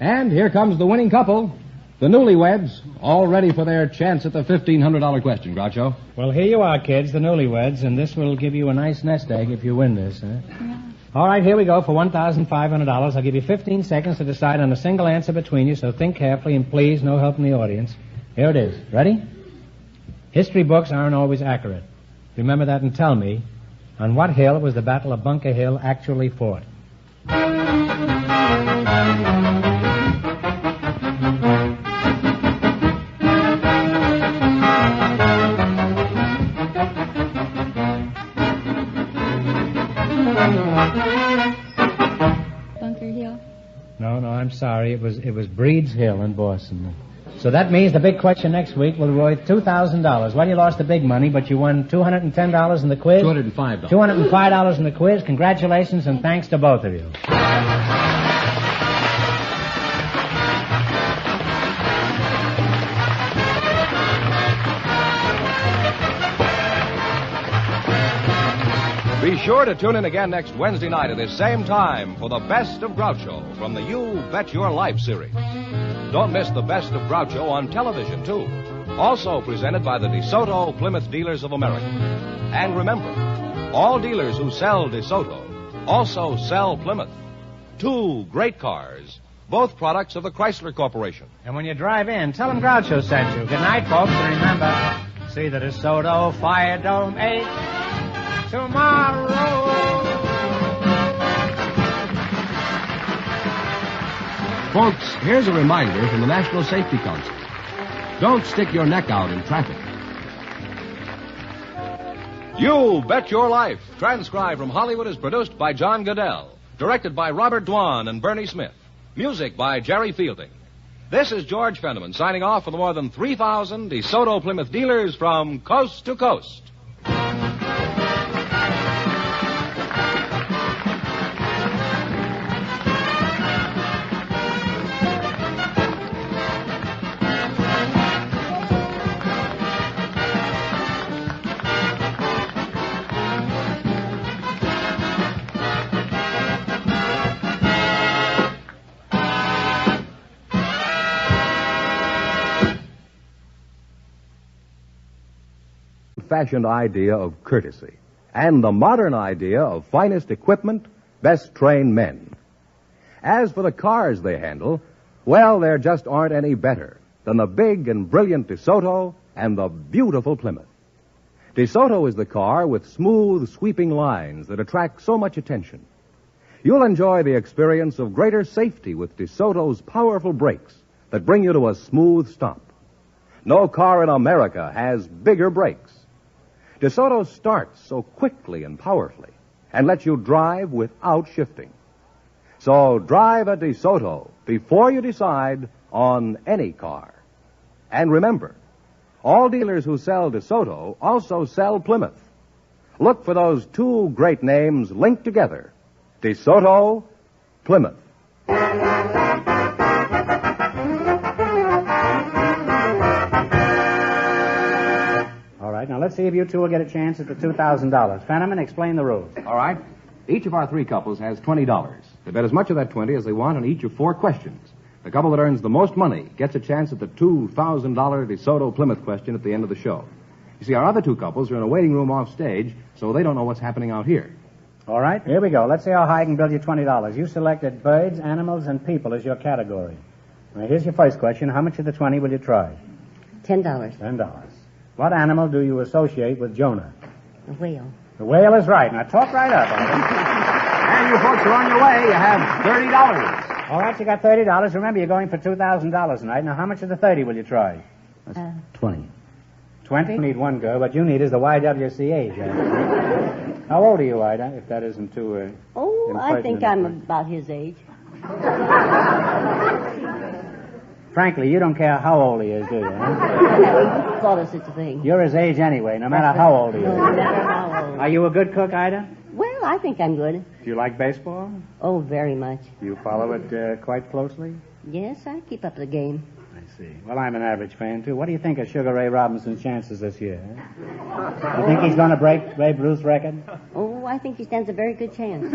And here comes the winning couple, the newlyweds, all ready for their chance at the $1,500 question, Groucho. Well, here you are, kids, the newlyweds, and this will give you a nice nest egg if you win this, huh? Yeah. All right, here we go for $1,500. I'll give you 15 seconds to decide on a single answer between you, so think carefully, and please, no help from the audience. Here it is. Ready? History books aren't always accurate. Remember that and tell me, on what hill was the Battle of Bunker Hill actually fought? Bunker Hill. No, I'm sorry. It was Breed's Hill in Boston. So that means the big question next week will be worth $2,000. Well, you lost the big money, but you won $210 in the quiz. $205. $205 in the quiz. Congratulations and thanks to both of you. Be sure to tune in again next Wednesday night at this same time for the Best of Groucho from the You Bet Your Life series. Don't miss the Best of Groucho on television, too. Also presented by the DeSoto Plymouth Dealers of America. And remember, all dealers who sell DeSoto also sell Plymouth. Two great cars, both products of the Chrysler Corporation. And when you drive in, tell them Groucho sent you. Good night, folks, and remember, see the DeSoto Fire Dome 8 tomorrow. Folks, here's a reminder from the National Safety Council. Don't stick your neck out in traffic. You Bet Your Life, transcribed from Hollywood, is produced by John Goodell. Directed by Robert Dwan and Bernie Smith. Music by Jerry Fielding. This is George Fenneman signing off for the more than 3,000 DeSoto Plymouth dealers from coast to coast. Fashioned idea of courtesy and the modern idea of finest equipment, best trained men. As for the cars they handle, well, there just aren't any better than the big and brilliant DeSoto and the beautiful Plymouth. DeSoto is the car with smooth, sweeping lines that attract so much attention. You'll enjoy the experience of greater safety with DeSoto's powerful brakes that bring you to a smooth stop. No car in America has bigger brakes. DeSoto starts so quickly and powerfully and lets you drive without shifting. So drive a DeSoto before you decide on any car. And remember, all dealers who sell DeSoto also sell Plymouth. Look for those two great names linked together, DeSoto, Plymouth. Now, let's see if you two will get a chance at the $2,000. Fenneman, explain the rules. All right. Each of our three couples has $20. They bet as much of that 20 as they want on each of four questions. The couple that earns the most money gets a chance at the $2,000 DeSoto Plymouth question at the end of the show. You see, our other two couples are in a waiting room off stage, so they don't know what's happening out here. All right, here we go. Let's see how high I can build you $20. You selected birds, animals, and people as your category. Now, here's your first question. How much of the 20 will you try? $10. $10. What animal do you associate with Jonah? A whale. The whale is right. Now, talk right up. And you folks are on your way. You have $30. All right, you got $30. Remember, you're going for $2,000 tonight. Now, how much of the 30 will you try? 20. 20? You need one girl. What you need is the YWCA, Jack. How old are you, Ida, if that isn't too... I think I'm about his age. Frankly, you don't care how old he is, do you? Huh? I never thought of such a thing. You're his age anyway, no matter how old he is. No matter how old. Are you a good cook, Ida? Well, I think I'm good. Do you like baseball? Oh, very much. Do you follow it quite closely? Yes, I keep up the game. I see. Well, I'm an average fan, too. What do you think of Sugar Ray Robinson's chances this year? Huh? You think he's going to break Babe Ruth's record? Oh, I think he stands a very good chance.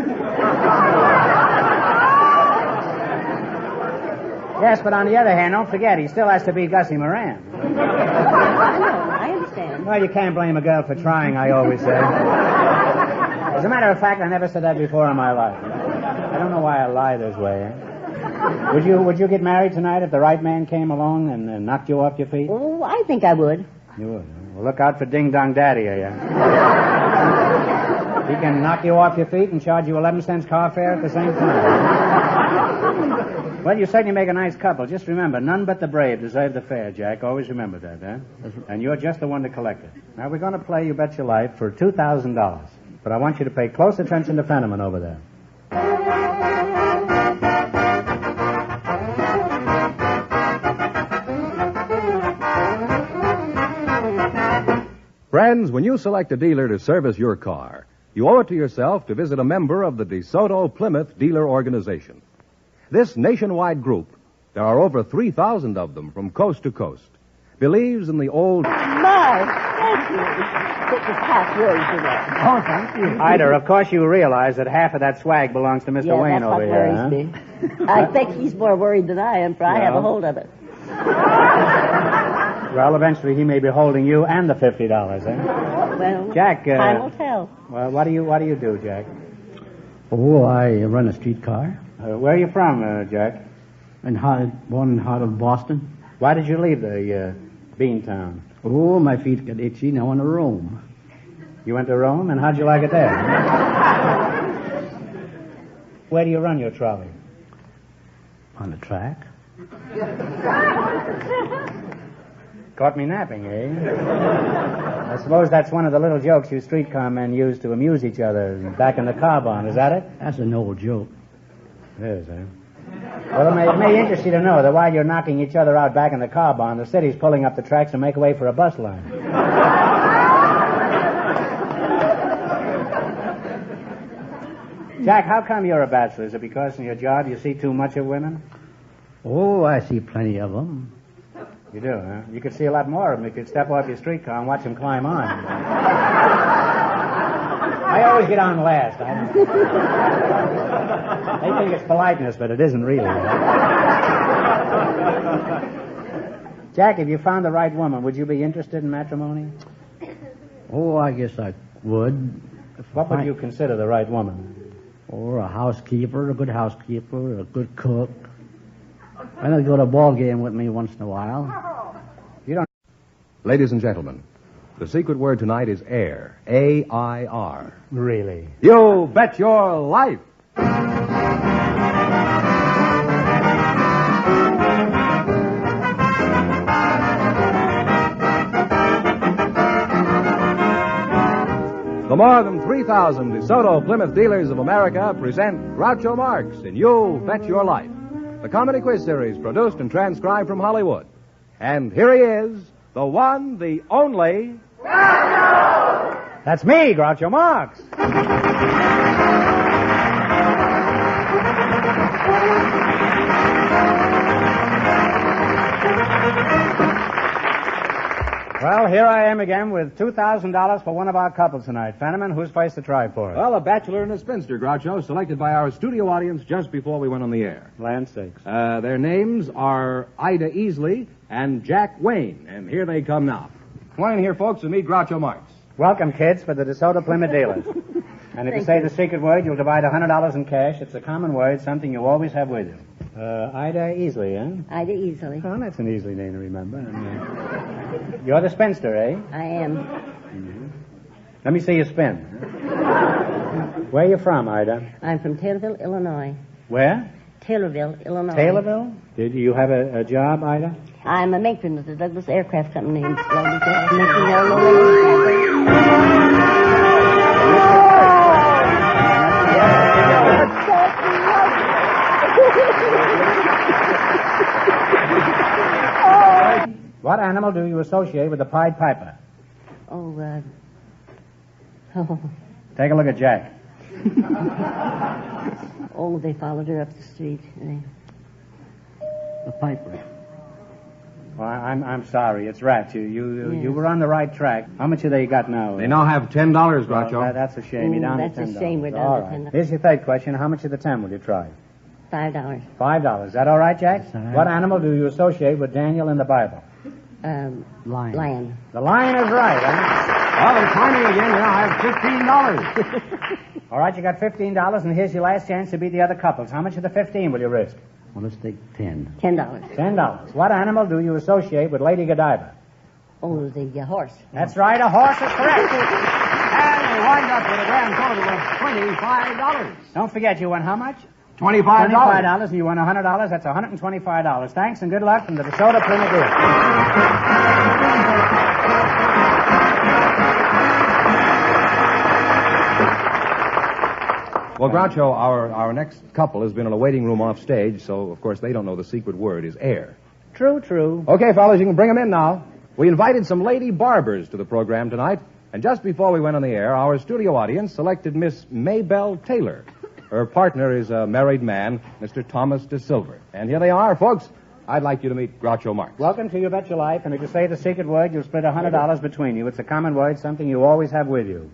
Yes, but on the other hand, don't forget, he still has to beat Gussie Moran. I understand. Well, you can't blame a girl for trying, I always say. As a matter of fact, I never said that before in my life. I don't know why I lie this way. Eh? Would you get married tonight if the right man came along and knocked you off your feet? Oh, I think I would. You would. Well, look out for Ding Dong Daddy, are you? He can knock you off your feet and charge you 11 cents car fare at the same time. Well, you certainly make a nice couple. Just remember, none but the brave deserve the fare, Jack. Always remember that, eh? And you're just the one to collect it. Now, we're going to play You Bet Your Life for $2,000. But I want you to pay close attention to Fenneman over there. Friends, when you select a dealer to service your car, you owe it to yourself to visit a member of the DeSoto Plymouth Dealer Organization. This nationwide group, there are over 3,000 of them from coast to coast, believes in the old... My, thank you. It was halfway to that. Oh, thank you. Ida, of course you realize that half of that swag belongs to Mr. Wayne over here, huh? That's what worries me. I think he's more worried than I am, for I have a hold of it. Well, eventually he may be holding you and the $50, eh? Well, Jack, time will tell. Well, what do you do, Jack? Oh, I run a streetcar. Where are you from, Jack? Born in heart of Boston. Why did you leave the Beantown? Oh, my feet got itchy. Now I want to Rome. You went to Rome, and how'd you like it there? Where do you run your trolley? On the track. Caught me napping, eh? I suppose that's one of the little jokes you streetcar men use to amuse each other back in the car barn. Is that it? That's an old joke. It is, eh? Well, it may interest you to know that while you're knocking each other out back in the car barn, the city's pulling up the tracks to make way for a bus line. Jack, how come you're a bachelor? Is it because in your job you see too much of women? Oh, I see plenty of them. You do, huh? You could see a lot more of them if you'd step off your streetcar and watch them climb on. I always get on last. They think it's politeness, but it isn't really. Jack, if you found the right woman, would you be interested in matrimony? Oh, I guess I would. What would you consider the right woman? Or a housekeeper, a good housekeeper, a good cook. And I'd go to a ball game with me once in a while. You don't... Ladies and gentlemen, the secret word tonight is air. A-I-R. Really? You bet your life! The more than 3,000 DeSoto Plymouth Dealers of America present Groucho Marx in You Bet Your Life, the comedy quiz series produced and transcribed from Hollywood. And here he is, the one, the only... Groucho! That's me, Groucho Marx. Well, here I am again with $2,000 for one of our couples tonight. Fenneman, who's placed the try for it? Well, a bachelor and a spinster, Groucho, selected by our studio audience just before we went on the air. Land sakes. Their names are Ida Easley and Jack Wayne, and here they come now. Come on in here, folks, and meet Groucho Marx. Welcome, kids, for the DeSoto Plymouth Dealers. And if you say the secret word, you'll divide $100 in cash. It's a common word, something you always have with you. Ida Easley, eh? Ida Easley. Oh, that's an Easley name to remember. You're the spinster, eh? I am. Mm-hmm. Let me see you spin. Where are you from, Ida? I'm from Taylorville, Illinois. Where? Taylorville, Illinois. Taylorville? Did you have a job, Ida? I'm a matron at the Douglas Aircraft Company in What animal do you associate with the Pied Piper? Oh. Take a look at Jack. Oh, they followed her up the street. The piper. Well, I'm sorry. It's rats. You were on the right track. How much have they got now? They now have $10, Groucho. Well, that's a shame. You're down to $10. That's a shame. We're down all to right. $10. Here's your third question. How much of the 10 will you try? $5. $5. Is that all right, Jack? That's all right. What animal do you associate with Daniel in the Bible? Lion. The lion is right, huh? Well, they're climbing again. They now have $15. All right, you got $15, and here's your last chance to beat the other couples. How much of the 15 will you risk? Well, let's take 10. $10. $10. What animal do you associate with Lady Godiva? Oh, the horse. That's right, a horse is correct. And we wind up with a grand total of $25. Don't forget, you won how much? $25. $25, and you won $100. That's $125. Thanks and good luck from the DeSoto Plymouth Dealers. Well, Groucho, our next couple has been in a waiting room off stage, so of course they don't know the secret word is air. True. Okay, fellas, you can bring them in now. We invited some lady barbers to the program tonight, and just before we went on the air, our studio audience selected Miss Maybelle Taylor. Her partner is a married man, Mr. Thomas De Silver. And here they are, folks. I'd like you to meet Groucho Marx. Welcome to You Bet Your Life, and if you say the secret word, you'll split $100 between you. It's a common word, something you always have with you.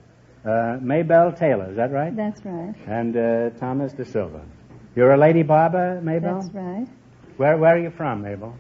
Maybelle Taylor, is that right? That's right. And Thomas De Silva. You're a lady barber, Maybelle? That's right. Where are you from, Mabel?